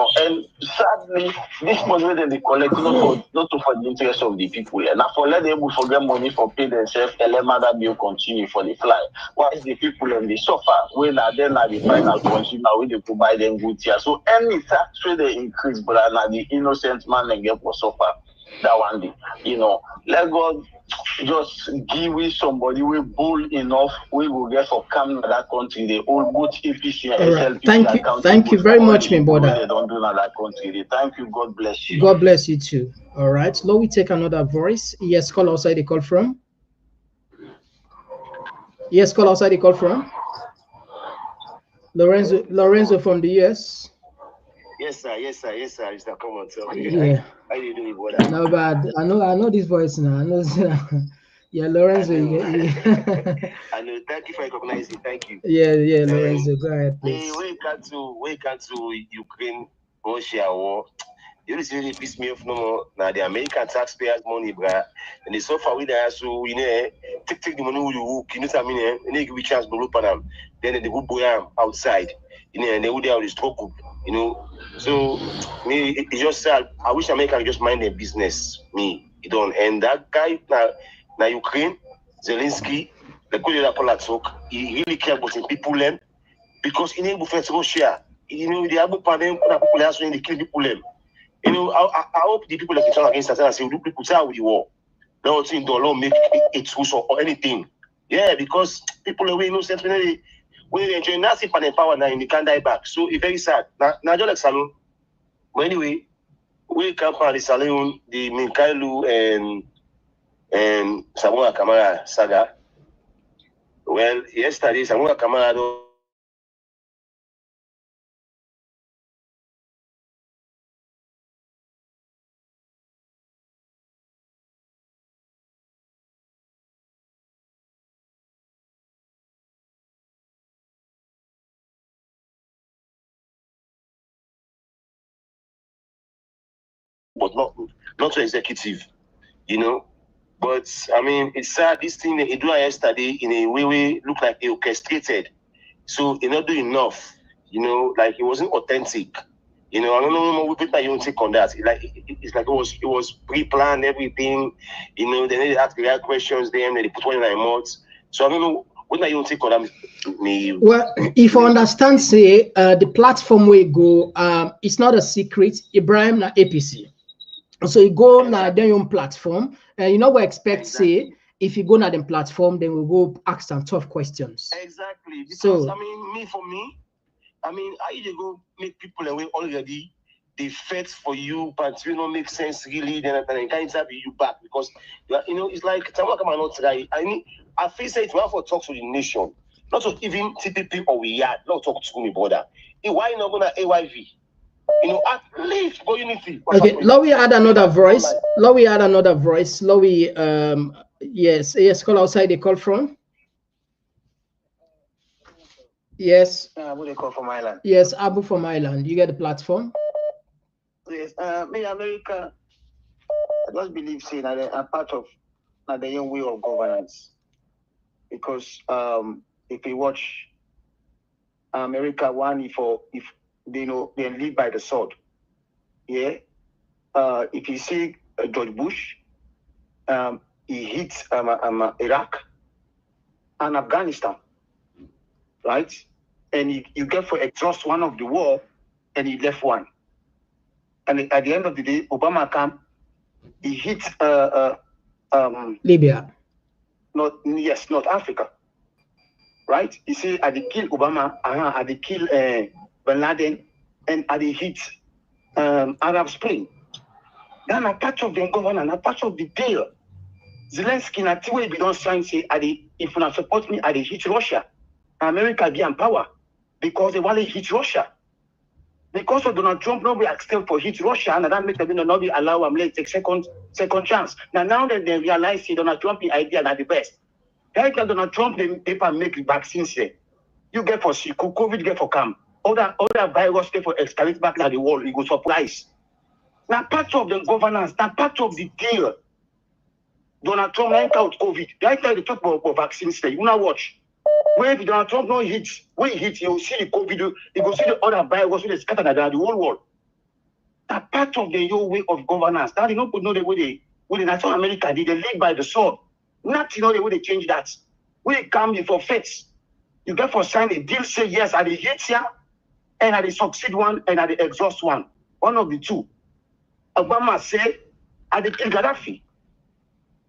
sadly, this money that they collect not for the interest of the people. Now for let them forget money for pay themselves, and let mother bill continue for the fly. Why is the people and they suffer when then the final consumer when they could buy them goods here? So any tax rate they increase, but now the innocent man and get for suffer that one day. Let God just give we somebody we bold enough, we will get for coming to that country. They all both APC and SLPC. Thank you very much, my brother. They don't do that country. Thank you. God bless you. God bless you too. All right. Now we take another voice. Yes, call outside the call from. Yes, call outside the call from. Lorenzo from the US. Yes, sir. Mr. Komon-Tok. Yeah. How you doing, brother? No bad. I know this voice now. I know. Yeah, Lorenzo. I know. Thank you for recognizing. Thank you. Yeah, Lorenzo. Go ahead, please. When it comes to Ukraine, Russia war, you really piss me off no more. Now the American taxpayers' money, bruh, and they so far with us, so take the money you work, you know what I mean? And they give you chance to look at them. Then they go boy outside, and they would have the struggle, So me, it's just sad. I wish America just mind their business. Me, you don't. And that guy now Ukraine, Zelensky, the Komon-Tok, he really care about his people them because in able to Russia, they able to them population they kill people them. I hope the people that turn against us and say, look, people say with the war. Don't think don't make it truce or anything. Yeah, because people away innocent when they enjoy Nazi power now and they can't die back. So it's very sad. Now just like Salon. But anyway, we come from the Salon, the Minkailu and Samura Kamara saga. Well, yesterday Samura Kamara but not to executive, But I mean, it's sad. This thing they do yesterday in a way look like they orchestrated. So it not do enough, like it wasn't authentic. I don't know what people you take on that. It's like it was pre-planned everything. They need to ask the right questions. Then they put one in their mouths. So I don't know what you take on that. Well, if I understand, say the platform we go, it's not a secret. Ibrahim na APC. So you go na their own platform, and we expect say if you go na the platform, then we'll go ask some tough questions. Exactly. Because So I mean, how you go make people away already? They fight for you, but don't make sense really. Then they can't interview you back because it's like Samura Kamara not try. I feel say to have for talk to the nation, not to even TPP or we are not talk to me brother. Why not gonna AYV? At least for unity. okay, now we add another voice. Yes, call outside the call from. Yes. What they call from Ireland? Yes, Abu from Ireland. You get the platform. Yes. Me America, I just believe saying that they are part of the young way of governance. Because if you watch America, if they live by the sword. Yeah. If you see George Bush, he hit Iraq and Afghanistan, right? And you get for exhaust one of the war, and he left one. And at the end of the day, Obama came, he hit Libya. Not Africa, right? You see, at the kill Obama, at the kill Bin Laden, and at the hit Arab Spring. Then a part of the government, a part of the deal. Zelensky na tiwe be don sign say if you support me, I hit Russia. America be in power because they want to hit Russia. Because of Donald Trump, nobody accept for hit Russia, and that makes them not be allow them to take second chance. Now that they realize Donald Trump the idea are the best. Like Donald Trump, they paper make vaccines here. You get for COVID, get for camp. Other virus get for escalate back to the world. You go surprise. Now part of the governance, now part of the deal. Donald Trump like out COVID. Right now they talk about vaccines there. You now watch. Where if Donald Trump no hit, when he hit, you see the COVID, you go see the other virus with the scatter that the whole world. That part of your way of governance. That they don't know the way the National America did, they live by the sword. Not the way they change that. When they come before fates, you get for sign a deal, say yes, I hit here, and I succeed one, and I exhaust one. One of the two. Obama say, I kill Gaddafi.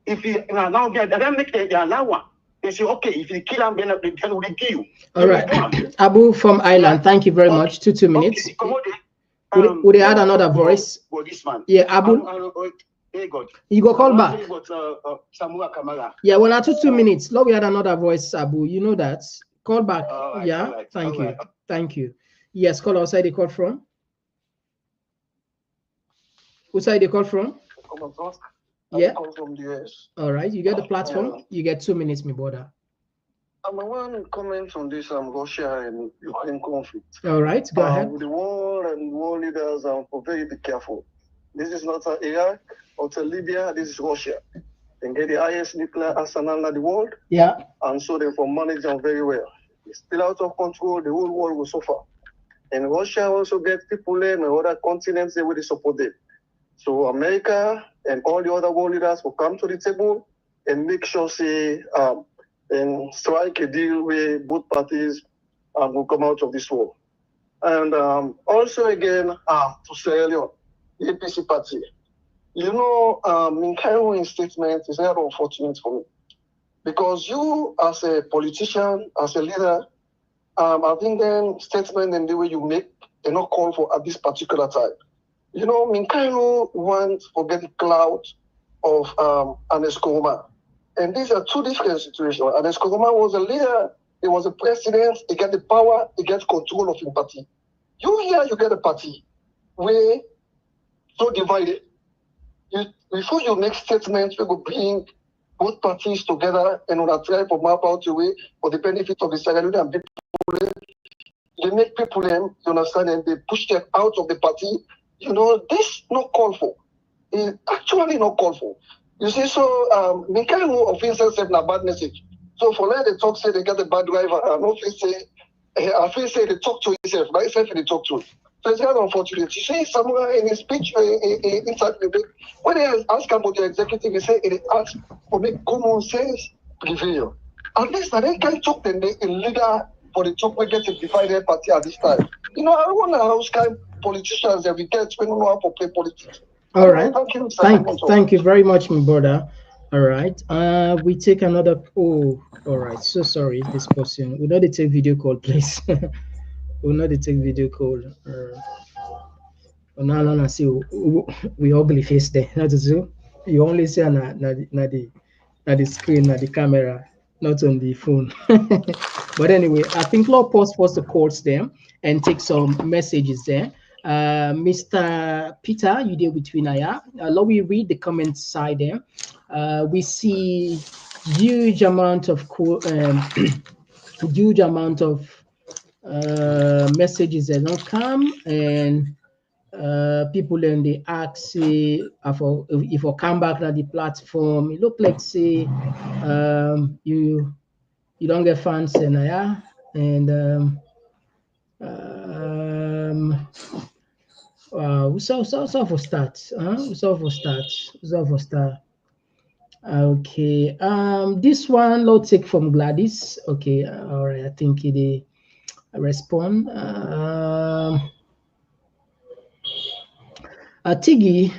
if you now they make the allowance, they say, okay, if you kill him, then we kill you. All right. Abu from Ireland, thank you very much. 2 minutes. Would they add another voice? Yeah, Abu. You go call back. Samura Kamara. Yeah, well, at 2 minutes. Now we had another voice, Abu. You know that. Call back. Yeah, thank you. Thank you. Yes, call outside the call from. Which side they call from? Komon-Tok. Yeah. I come from the US. All right, you get the platform. You get 2 minutes, my brother. I want to comment on this Russia and Ukraine conflict. All right, go ahead. The world and world leaders are very be careful. This is not Iraq or Libya. This is Russia. They get the highest nuclear arsenal in the world. Yeah. And so they for manage them very well. It's still out of control. The whole world will suffer. And Russia also get people in other continents. They will support them. So America and all the other world leaders will come to the table and make sure and strike a deal where both parties will come out of this war. And also again to Sierra Leone, the APC party. You know, Minkailu statement is very unfortunate for me because you, as a politician, as a leader, I think then statement and the way you make, they're not called for at this particular time. You know, Minkailu wants to get the clout of Aneskoroma. And these are two different situations. Aneskoroma was a leader, he was a president, he got the power, he gets control of his party. You here, you get a party where so divided. Before you make statements, you will bring both parties together and on a try for map out the way for the benefit of the Sierra Leonean people. They make people, you understand, and they push them out of the party. You know, this not called for. It's actually not called for. You see, so Minkailu officials send a bad message. So for now, they talk say they get a bad driver. I don't say they talk to himself, but himself they talk to. So it's very unfortunate. You see, Samura in his speech inside the debate, when they ask about the executive, he say he asked for make common sense prevail. At least I think I talk the leader for the talk we get a divided party at this time. You know, I wonder how kind politicians that we get when we know how to play politics. All right. Thank you very much, my brother. All right. We take another. Oh, all right. So sorry, this person. We know they take video call, please. We know they take video call. No. See, we ugly face there. That is you. You only see na the screen, na the camera, not on the phone. But anyway, I think Lord pause the calls there and take some messages there. Mr. Peter, you deal between Aya. Let me read the comments side there. We see huge amount of messages that don't come, and people then they ask if I come back to the platform. It look like say you don't get fans in Aya, and we saw for start. We saw for start. Okay. This one, let's take from Gladys. Okay. All right. I think they respond. Tiggy.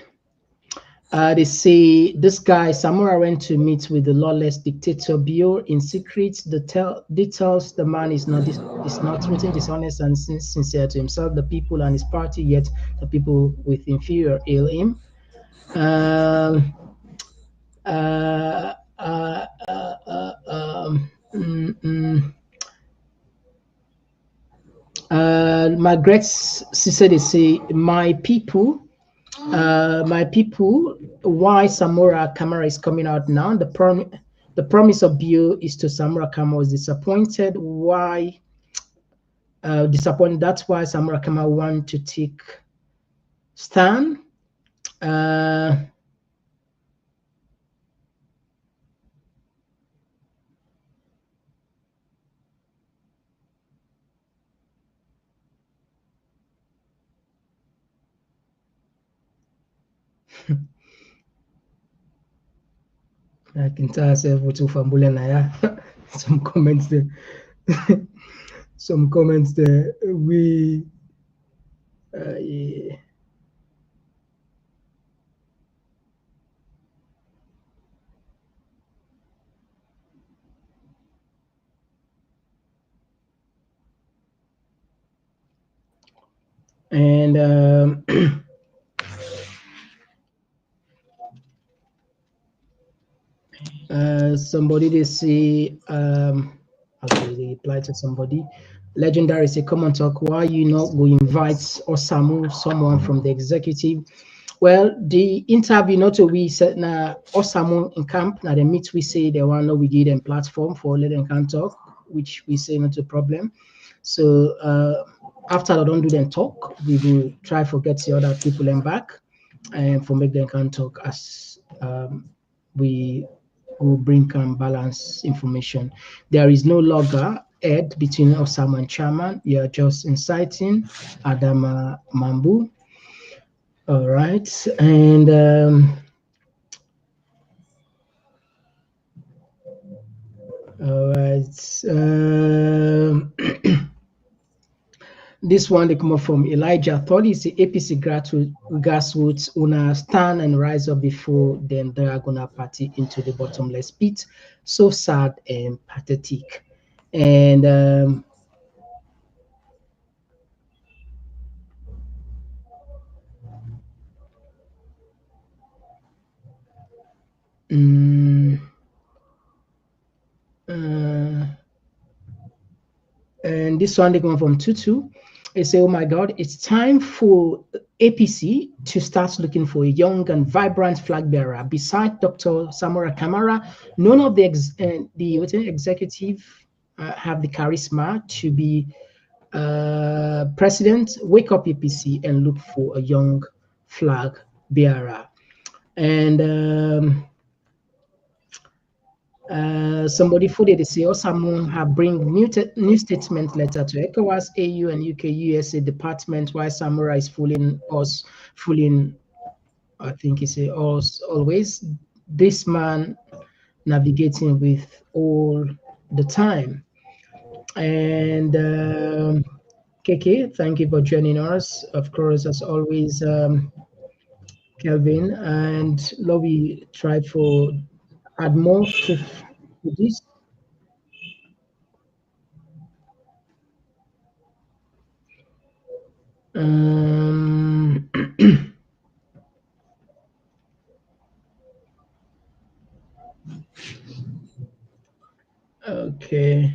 They say this guy Samura went to meet with the lawless dictator Bio in secret. Details the man is not written dishonest and sincere to himself, the people and his party, yet the people with inferior hail him. Margaret said, they say, my people, why Samura Kamara is coming out now. The promise of Bio is to Samura Kamara was disappointed. Why disappointed? That's why Samura Kamara want to take stand. I can tell myself what to fambule na some comments there. Some comments there. We yeah. And somebody they say, okay, they reply to somebody. Legendary say, Komon-Tok, why you not go invite Osamu, someone from the executive? Well, the interview not we said na Osamu in camp. Now the meet we say they want we give them platform for let them can talk, which we say not a problem. So after I don't do them talk, we will try to get the other people them back and for make them can talk as we will bring balance information. There is no logger head between Osama and Chairman. You are just inciting Adama Mambu. All right, and all right. This one they come up from Elijah. Thought is the APC grassroots una stand and rise up before then Dragona party into the bottomless pit. So sad and pathetic. And and this one they come from Tutu. They say, oh my God, it's time for APC to start looking for a young and vibrant flag bearer. Besides Dr. Samura Kamara, none of the executive have the charisma to be president. Wake up APC and look for a young flag bearer. And somebody for the say someone have bring new statement letter to ECOWAS, AU, and UK USA department why Samura is fooling, I think he say us always. This man navigating with all the time. And KK, thank you for joining us. Of course, as always, Kelvin and Lobby tried for add more to this. Okay.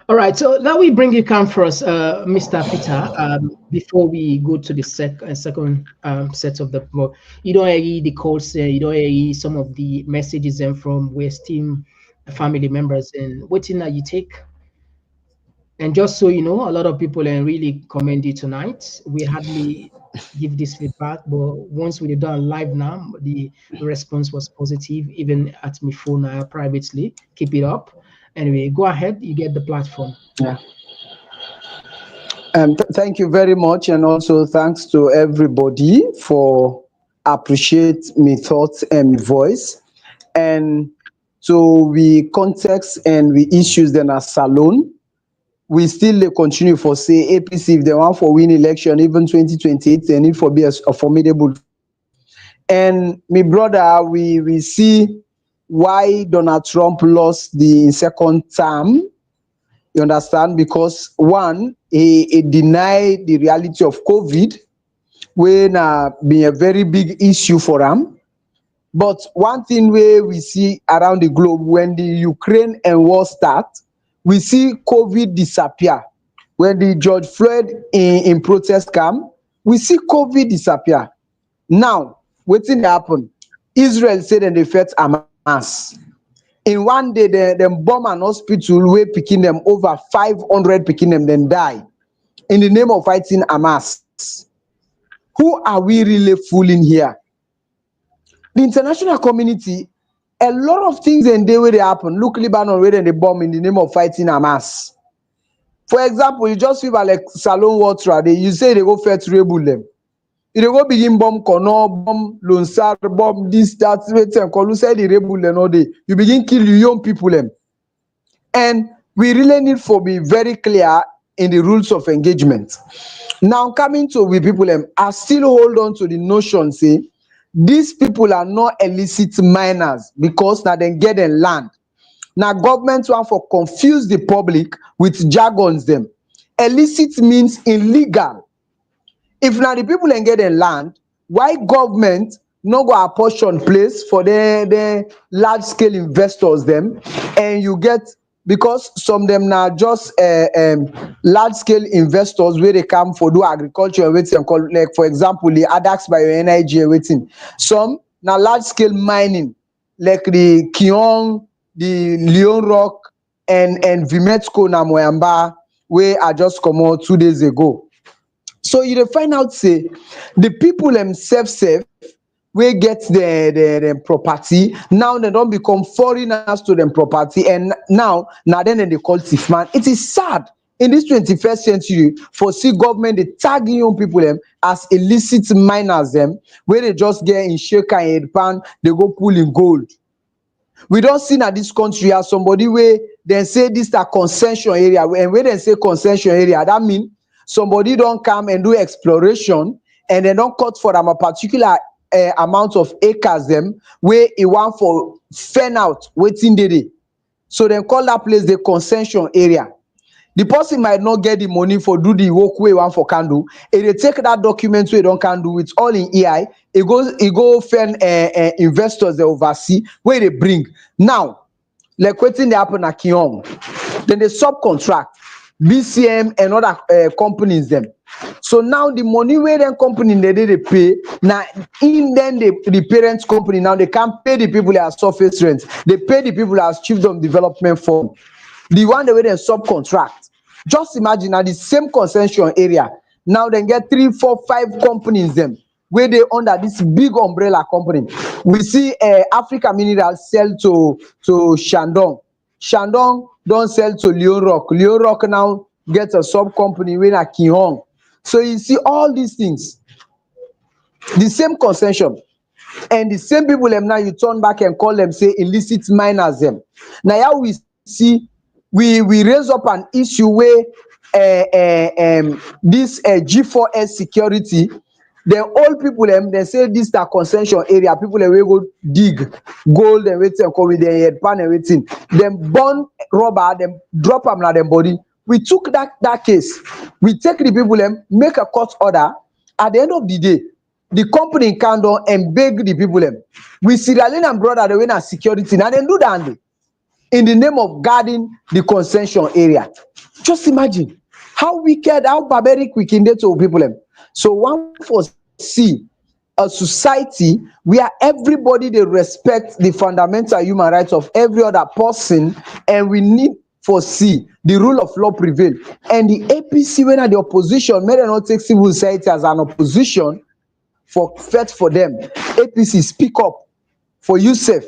All right. So now we bring you come first, Mr. Peter. Before we go to the second set of the book, you don't hear the calls, you don't hear some of the messages from West Team family members, and what in that you take. And just so you know, a lot of people really commend you tonight. We hardly give this feedback, but once we've done live now, the response was positive, even at my phone privately. Keep it up. Anyway, go ahead. You get the platform. Yeah. Thank you very much, and also thanks to everybody for appreciate me thoughts and me voice. And so we context and we issues then as salon. We still continue for say APC if they want for win election even 2028 they need for be a formidable. And my brother, we see why Donald Trump lost the second term. You understand? Because one, he denied the reality of COVID, when being a very big issue for him. But one thing where we see around the globe, when the Ukraine and war start, we see COVID disappear. When the George Floyd in protest come, we see COVID disappear. Now, what's going to happen? Israel said that they fought Hamas. In one day, they bomb an hospital where picking them over 500 picking them then die in the name of fighting Hamas. Who are we really fooling here? The international community, a lot of things in there where they happen. Look, Lebanon where they bomb in the name of fighting Hamas. For example, you just feel like Salon Water, you say they go fight rebel them. They go begin bomb Kono, bomb Lonsar, bomb this, that, and you say the rebel them all day. You begin kill your young people them. And we really need to be very clear in the rules of engagement. Now coming to we people them, I still hold on to the notion, say, these people are not illicit miners because now they get in land. Now government want for confuse the public with jargons them. Illicit means illegal. If now the people and get a land, why government no go apportion place for the large scale investors them, and you get, because some them now just large scale investors where they come for do agriculture and waiting, like for example the Adax Bioenergy and waiting. Some now large scale mining like the Kion, the Leon Rock and Vimetco na Moyamba, where I just come out 2 days ago. So you dey find out say the people themselves safe wey get the property, now they don become foreigners to them property, and now then they call thief man. It is sad in this 21st century for see government dey tag young people them as illicit miners them, where they just get in shaker and head pan, they go pull in gold. We don't see na this country as somebody where they say this a concession area, and when they say concession area, that mean somebody don't come and do exploration and they don't cut for them a particular amount of acres them where it want for fan out waiting day. So they call that place the concession area. The person might not get the money for do the work way one for can do. If they take that document where don't can do, it's all in EI. It go fan investors they oversee where they bring. Now, like waiting they happen at Kion, then they subcontract BCM and other companies them. So now the money where them company they pay, now in then the parent company now they can't pay the people as surface rent. They pay the people as chiefdom development fund. The one the way they subcontract. Just imagine now the same concession area. Now they get 3, 4, 5 companies them where they under this big umbrella company. We see Africa Minerals sell to Shandong. Shandong don't sell to Leon Rock. Leon Rock now gets a sub company with a Kihong. So you see all these things. The same concession. And the same people them now you turn back and call them say illicit miners them. Now how we see we raise up an issue where this G4S security, the old people them they say this a concession area, people they will go dig gold and waiting come with their head pan and waiting, them burn rubber, them drop them na them body. We took that case, we take the people them, make a court order. At the end of the day, the company can do and beg the people them. We see Sierra Leone and brother they win a security, now they do that in the name of guarding the concession area. Just imagine how wicked, how barbaric we can get to people them. So one for see a society where everybody they respect the fundamental human rights of every other person, and we need for see the rule of law prevail. And the APC when at the opposition may they not take civil society as an opposition for fight for them. APC speak up for yourself.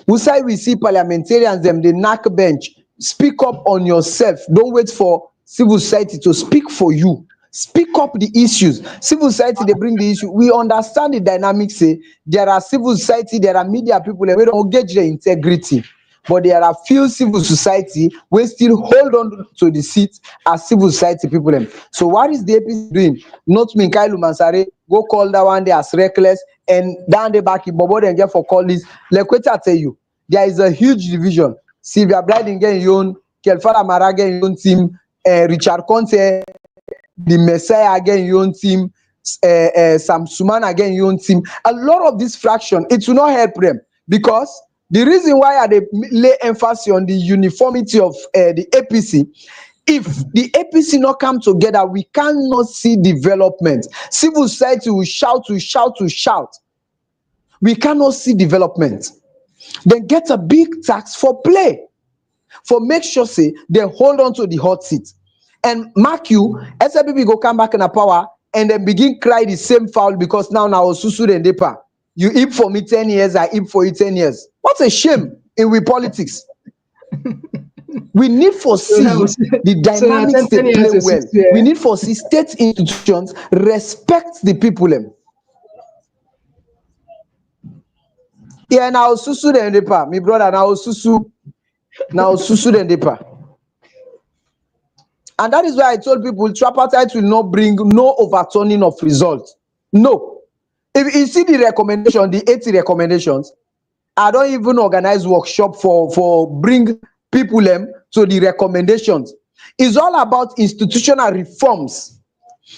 We say we see parliamentarians them the knack bench. Speak up on yourself. Don't wait for civil society to speak for you. Speak up the issues. Civil society they bring the issue. We understand the dynamics. Say there are civil society, there are media people that we don't gauge their integrity, but there are few civil society we still hold on to the seat as civil society people. Them. So what is the APC doing? Not Minkailu Mansare go call that one day as reckless and down the back in Bobo and get for call this. Like what I tell you, there is a huge division. Sylvia Blyden getting your own, Kelfara Mara getting your own team, Richard Conte, the Messiah again your own team, Sam Suman again your own team. A lot of this fraction, it will not help them because the reason why they lay emphasis on the uniformity of the APC, if the APC not come together, we cannot see development. Civil society will shout, to shout, to shout. We cannot see development. Then get a big tax for play, for make sure say they hold on to the hot seat. And mark you, SLPP go come back in a power and then begin cry the same foul because now Susu and Depa. You eat for me 10 years, I eat for you 10 years. What a shame in we politics. We need for see the dynamics they play well. We need for see state institutions respect the people. Yeah, now Susu and Depa, my brother, now Susu and Depa. And that is why I told people tripartite will not bring no overturning of results. No. If you see the recommendation, the 80 recommendations, I don't even organize workshop for bring people to the recommendations. It's all about institutional reforms.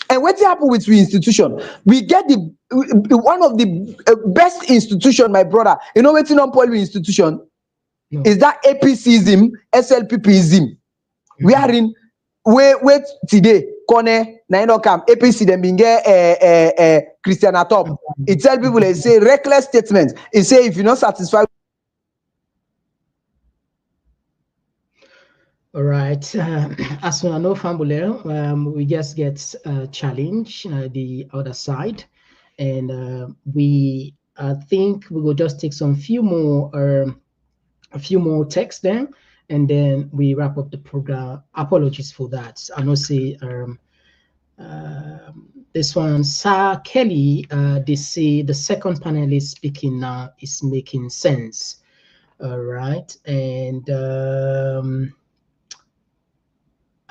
And what happened with we institution? We get the one of the best institution, my brother. You know what's in on poly institution? No. Is that APCism, SLPPism? We are in wait today. Kone na ino come APC them being Christian at top. It tell people they say reckless statements. It say if you're not satisfied. All right. As we know, Fambulero, we just get challenge the other side, and I think we will just take a few more texts then, and then we wrap up the program. Apologies for that. I know say this one, Sir Kelly, they say the second panelist speaking now is making sense. All right, and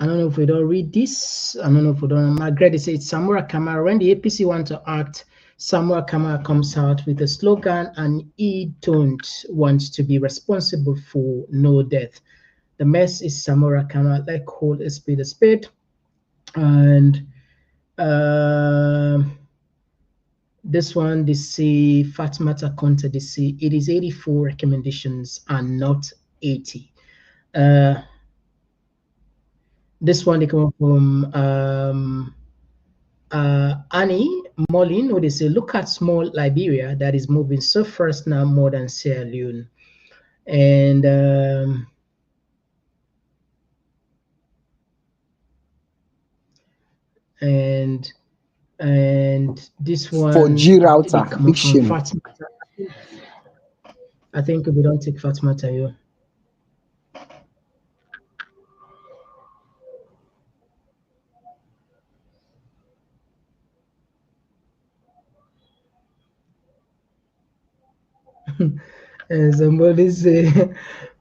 I don't know if we don't read this. I don't know if we don't. Margaret said Samura Kamara, when the APC want to act, Samura Kamara comes out with a slogan and he don't want to be responsible for no death. The mess is Samura Kamara, like call a spade a spade. And this one, they say Fatmata Conte, they say it is 84 recommendations and not 80. This one they come from Annie Molin, who they say, look at small Liberia that is moving so fast now more than Sierra Leone. And this one for G router. I think we don't take Fatmata here. Somebody say,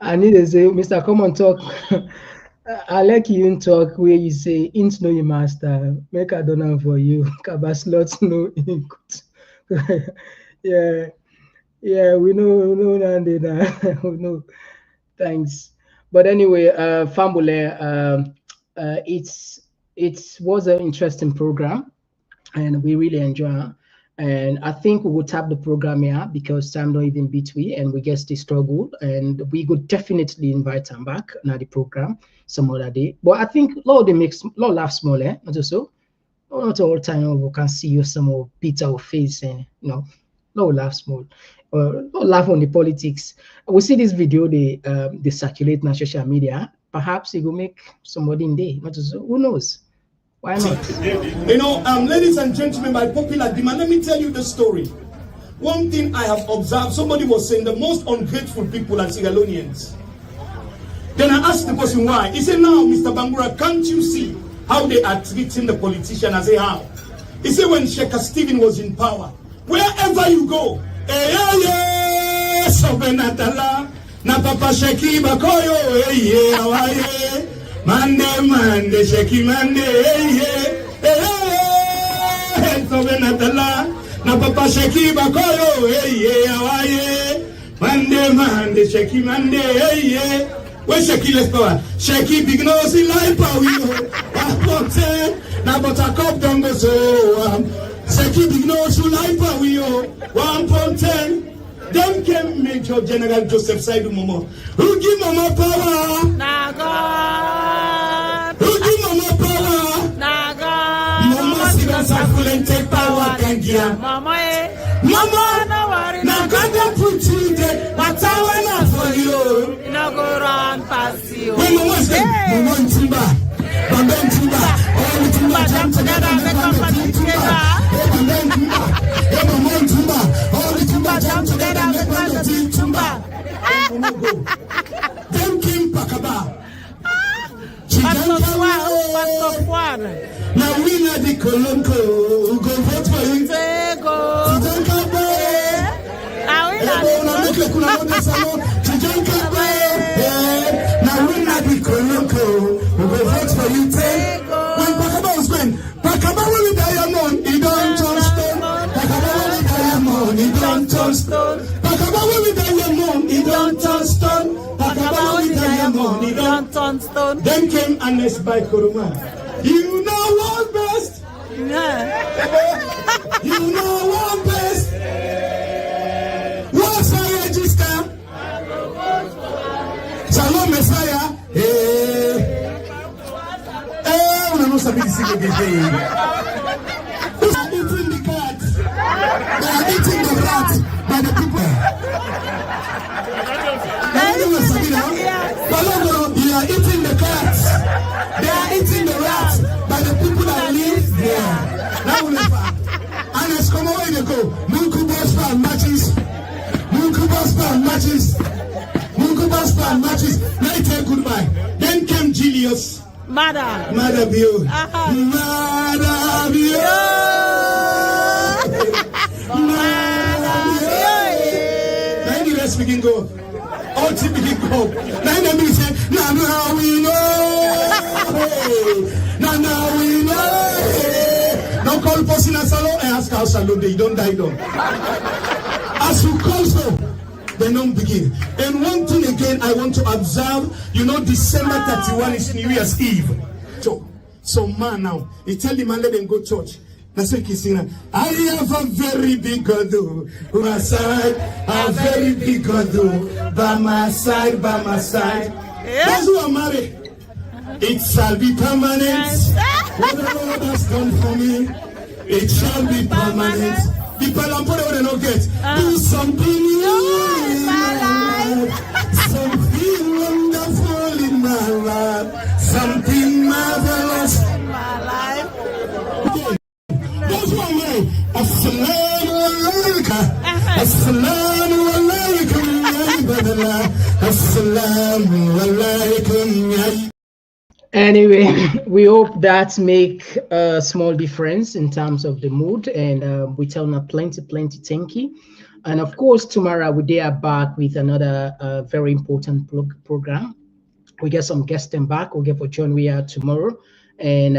I need to say, Mr. Komon-Tok. I like you in talk where you say, "Int know your master, make a donor for you." Kabaslots no input. Yeah, we know, we know. Thanks. But anyway, Fambule, it was an interesting program, and we really enjoy it. And I think we will tap the program here because time don't even beat we, and we get the struggle, and we could definitely invite them back now the program some other day. But I think Lord, they make Lord laugh small, not also. Not all time we can see you some more Peter or face, and Lord laugh small. Lord laugh on the politics. We see this video they circulate on social media. Perhaps it will make somebody in there, not also. Who knows? Why not? Ladies and gentlemen, by popular demand, let me tell you the story. One thing I have observed, somebody was saying the most ungrateful people are Sierra Leoneans. Then I asked the person why. He said, now, Mr. Bangura, can't you see how they are treating the politician? I say, how? He said, when Sheikh Stephen was in power, wherever you go, na papa Sheki bakoyo, Mande, Sheki Mande, na papa Sheki bakoyo, Mande, Sheki Mande, where Sheki let's go? Sheki big nose in life, na but a cup don't go so. Sheki big nose in life, 1.10. Then came Major General Joseph Saidu Momo. Who give Momo power? Na God. Who give Momo power? Na God. Momo Sigan Safulen take power, thank you. Mama, no worry. Na God don't put you there. But I want for you. No go run past you. When Momo say, Momo Timba, Bamben Timba, all the Timba jump together, make up for the together. Momo Timba, all the Timba jump together. Then King Pakaba. Now we know the Kolonko who go vote for you. Now we know the Kolonko who go vote for you. When Pakaba was when Pakaba will be diamond, he don't turn stone. Pakaba will be diamond, he don't turn stone. Pakaba will be diamond, he don't turn stone. Pakaba will be diamond, he don't turn stone. Then came Anes by Kuruma. You know what's best. You know one place. What's I register? Shalom Messiah. We're not supposed to sing again. They are eating the cat. They are eating the rat by the people. You are eating the cats. They are eating the rats by the people that live there. Now we and it's come away to go. Munku Bospa matches. Munku Bospa matches. Munku Bospa matches. Now you tell goodbye. Then came Julius. Mother Bio. Mother Bio. Then the rest begin go. All team begin go. Then the music say, now we know. Now we know. Don't call person a salon and ask how salon they don't die though. As you call so, they don't begin. And one thing again I want to observe, you know, December 31 is New Year's Eve. So man now, he tell the man let them go church. That's what he's saying. I have a very big God on my side, a very big God by my side, by my side. Those who are married, it shall be permanent. Whatever has come for me, it shall be permanent. People are putting what they don't get. Do something new in my life, something wonderful in my life, something marvelous in my life. Those who are married, Assalamu alaikum, Assalamu alaikum, Assalamu alaikum. Anyway, we hope that make a small difference in terms of the mood, and we tell them plenty thank you. And of course, tomorrow we are back with another very important program. We get some guests back. We'll get for John we are tomorrow, and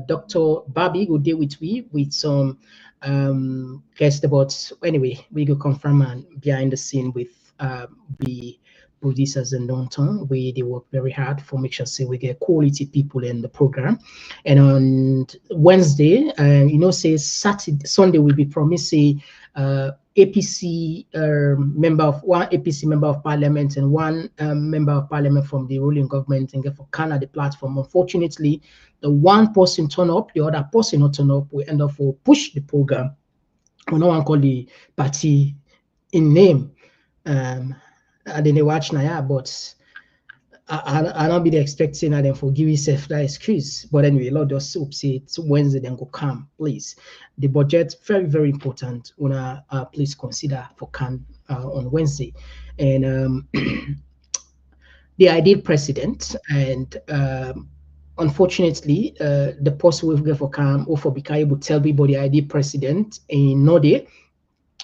Dr. Bobby will deal with me with some guests about. Anyway, we go confirm and behind the scene with the producers and downtown where they work very hard for make sure say we get quality people in the program. And on Wednesday, you know, say Sunday will be promising APC member of one APC member of parliament and one member of parliament from the ruling government and get for Canada platform. Unfortunately, the one person turn up, the other person not turn up. We end up for push the program. We no one call the party in name. I didn't watch now, but I don't be expecting that them forgive yourself that excuse. But anyway, Lord just hope say it's Wednesday then go come, please. The budget very important. Wanna please consider for can on Wednesday, and the ideal president and unfortunately the person we've got for can or for be able to tell people the ideal president in no day,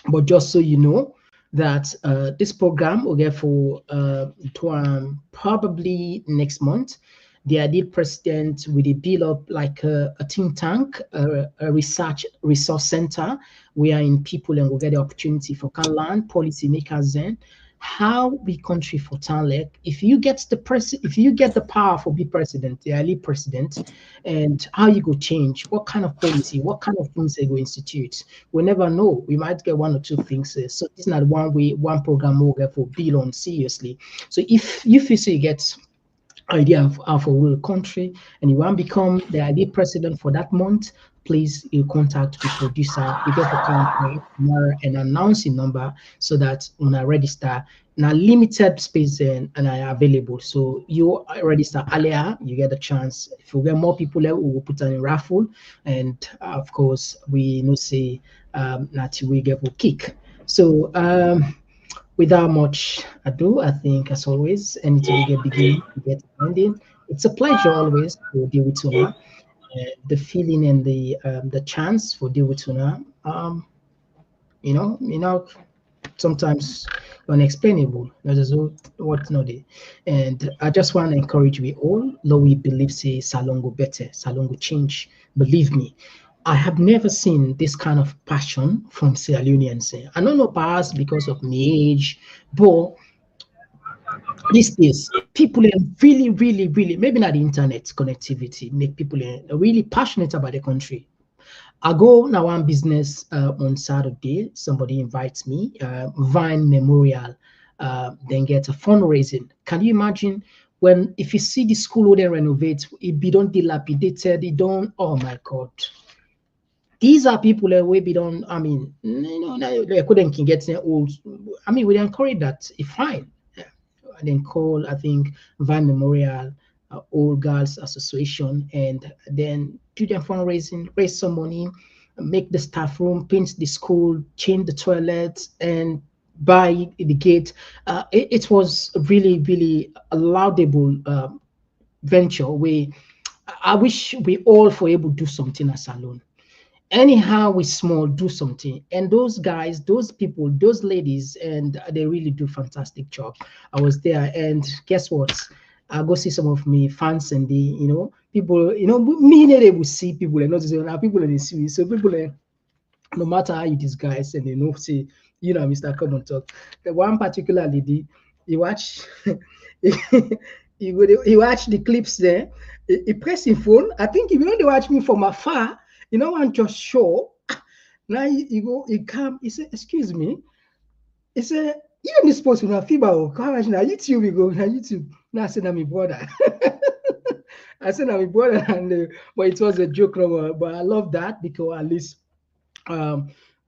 but just so you know that this program will get for probably next month. The ideal president will build up like a think tank, a resource center where in people and will get the opportunity for can learn policy makers then how we country for town like if you get the power for be president, the early president, and how you go change, what kind of policy, what kind of things they go institute. We never know. We might get one or two things. So it's not one program will get for bill on seriously. So if you feel so you get idea of how for real country and you want to become the ideal president for that month, please you contact the producer. You get the count and announcing number so that when I register now limited space and are available. So you register earlier, you get a chance. If we get more people there, we will put on a raffle, and of course we know say that we get a kick. So without much ado, I think as always, anything we get beginning, we get ending. It's a pleasure always to deal with Tuna. The feeling and the chance for deal with Tuna, you know, sometimes unexplainable. That's what not there. And I just want to encourage we all, though we believe say Salon go better, Salon go change. Believe me, I have never seen this kind of passion from Sierra Leoneans. I don't know perhaps because of my age, but these days people are really maybe not the internet connectivity make people really passionate about the country. I go now on business on Saturday. Somebody invites me, Vine Memorial, then get a fundraising. Can you imagine when if you see the school where they renovate, it be done dilapidated, it don't, oh my God. These are people that we be done, I mean, they couldn't can get their old. I mean, we encourage that, it's fine. And then call, I think, Vine Memorial, Old Girls Association, and then do their fundraising, raise some money, make the staff room, paint the school, change the toilets, and buy the gate. It was really, really a laudable venture. I wish we all were able to do something as alone. Anyhow, we small, do something. And those guys, those people, those ladies, and they really do fantastic job. I was there, and guess what? I go see some of me fans, and the people, me they will see people, and not just now people they see me. So people, no matter how you disguise, and they know say, Mr. Komon-Tok. The one particular lady, you watch, you watch the clips there. He press his phone. I think if you only watch me from afar, I'm just sure. Now you go, you come, he said, excuse me. He said, you don't supposed to know FIBA. Come on, now YouTube, we go, now YouTube. Now I said, I'm my brother. I said, I'm my brother, but it was a joke, but I love that because at least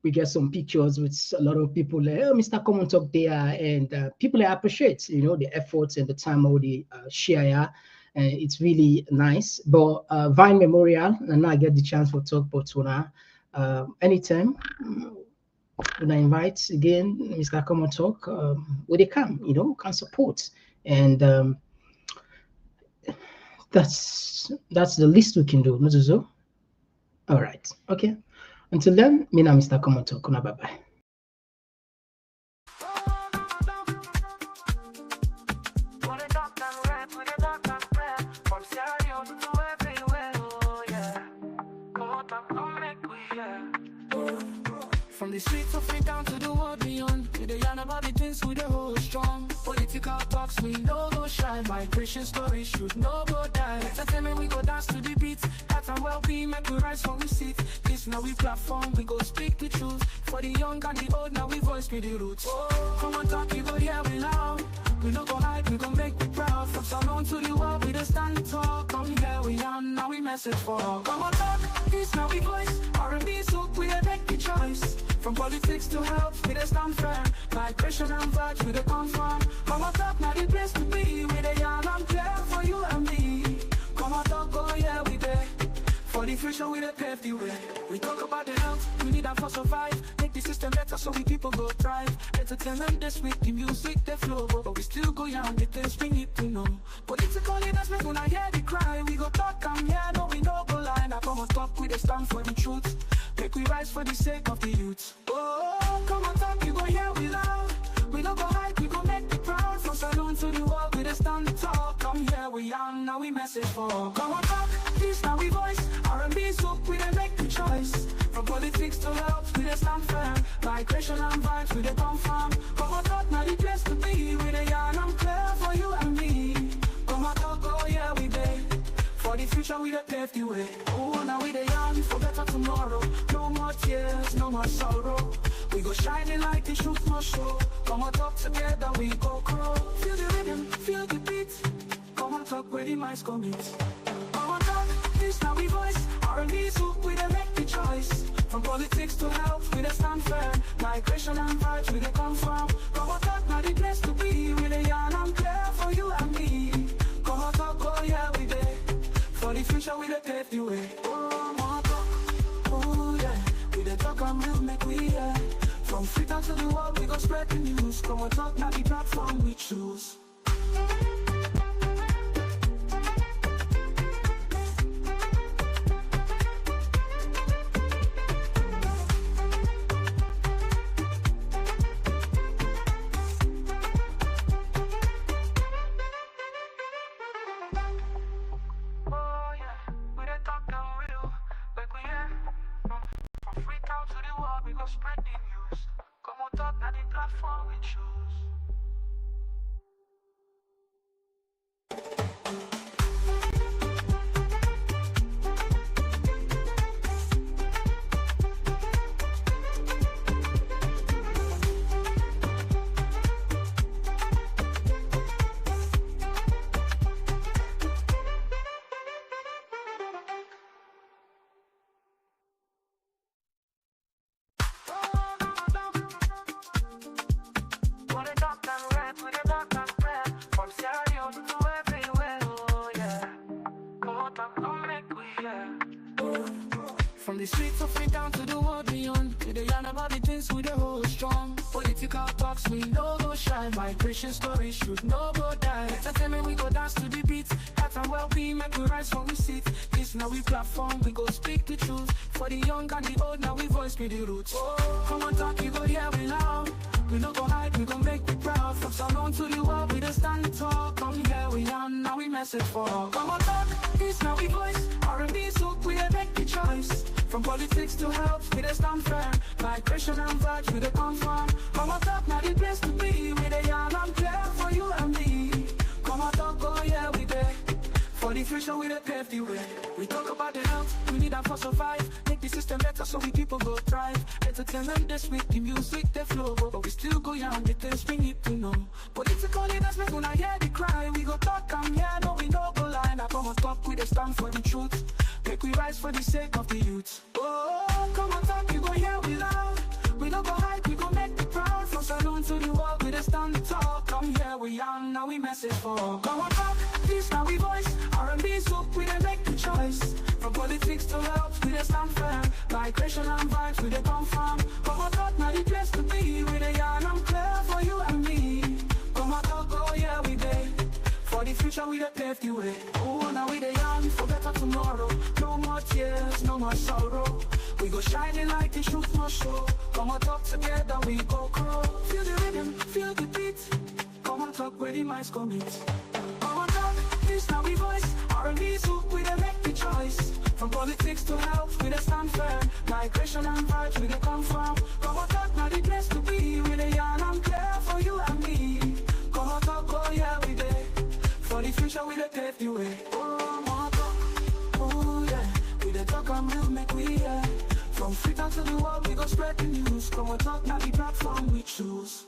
we get some pictures with a lot of people like, oh, Mr. Komon-Tok there, and people appreciate, the efforts and the time of the share. It's really nice. But Vine Memorial, and now I get the chance to talk about Tuna anytime. When I invite again Mr. Komon-Tok, when they come, can support, and that's the least we can do, not so. All right, okay. Until then, me and Mr. Komon-Tok, bye bye. From the streets of it down to the world beyond, we the yarn about the things we the hold strong. Political talks, we no go shy. Migration stories should no go die. Entertainment, we go dance to the beats. Health and well-being, make we rise from we seat. This now we platform, we go speak the truth. For the young and the old, now we voice be the roots. Komon-Tok, you go hear we loud. We no go hide, we go make we proud. From Salon to the world, we the stand tall. Come here, we on, now we message for all. Komon-Tok, this now we voice. R&B, so we make the choice. From politics to health, we the stand firm. Migration and vibes, we the confirm. Komon-Tok, now the place to be. We the yarn and clear for you and me. Komon-Tok, oh yeah, we there. For the future, we the pave the way. We talk about the health, we need them for survive. Make the system better so we people go thrive. Entertainment this week, the music, the flow. But we still go young, the things we need to know. Political leaders, make when I hear the cry. We go talk, I'm here, no, we no go lie. Now Komon-Tok, we the stand for the truth. Make we rise for the sake of the youth. Oh, Komon-Tok, you go hear we loud. We no go hide, we go make the proud. From Salon to the world, we the stand the talk. Come here, we on, now we message for Komon-Tok, this now we voice. R&B, so we the make the choice. From politics to health, we the stand firm. Migration and vibes, we the confirm. Komon-Tok, now the place to be. We the yarn and clear for you and me. Komon-Tok, oh yeah, we there. For the future, we the pave the way. Oh, now we the young for better tomorrow. No more tears, no more sorrow. We go shining like the truth must show. Komon-Tok together, we go grow. Feel the rhythm, feel the beat. Komon-Tok where the minds commit. Komon-Tok, this now we voice. R&B, so we the make the choice. From politics to health, we the stand firm. Migration and vibes, we the confirm. Komon-Tok, now the place to be. We the yarn and clear for you and me. Komon-Tok, oh yeah, we there. For the future, we the pave the way. Oh, Komon-Tok, oh yeah. We the talk and we'll make we yeah. From Freetown to the world, we go spread the news. Komon-Tok, now the platform we choose. Spread the news. Komon-Tok, now the platform we choose. the streets of freedom to the world beyond. We dey yarn about the things we dey hold strong. Political talks we no go shine. Migration stories should no go die. Entertainment we go dance to the beat. Health and well-being make we rise from we seat. This now we platform, we go speak the truth. For the young and the old, now we voice be the roots. Oh, come on talk, you go hear we loud. We no go hide, we gon' make we proud. From Salon to the world, we just stand tall. Come here we are, now we message for all. Come on talk, this now we voice. R&B soak, we dey make the choice. From politics to health, we dey stand firm. Migration and vibes, we dey confirm. Come on talk, now the place to be. We dey yarn and clear for you and me. Come on talk, oh yeah, we dey. For the future, we dey pave the way. We talk about the health, we need that for survive. Make the system better so we people go thrive. Entertainment this week, the music they flow, but we still go young, the things we need to know. Political leaders make when I hear the cry. We go talk and yeah, no we no go lie. Now come on talk, we dey stand for the truth. Make we rise for the sake of the youth. Oh, come on talk, you go hear we loud. We no go hide, we go make the proud. From Salon to the world, we dey stand tall. Come here we young, now we message for all. Come on talk, this now we voice. R&B soak, we dey make the choice. From politics to health, we dey stand firm. Migration and vibes, we dey confirm. Come on talk, now the place to be. We dey yarn and clear for you and me. Come on talk, oh yeah we dey. For the future, we dey pave the way. Oh, now we dey yarn for better tomorrow. No more tears, no more sorrow. We go shining like the truth must show. Come on talk together, we go grow. Feel the rhythm, feel the beat. Come on talk where the minds commit. Come on talk, this now we voice. R&B soak, we dey make the choice. From politics to health, we dey stand firm. Migration and vibes, we dey confirm. Come on talk, now the place to be. We dey yarn and clear for you and me. Come on talk, oh yeah we dey. For the future, we dey pave the way. Oh, more talk, oh yeah. We dey talk and we'll make we hear. From Freetown to the world, we go spread the news. Come on talk, now the platform we choose.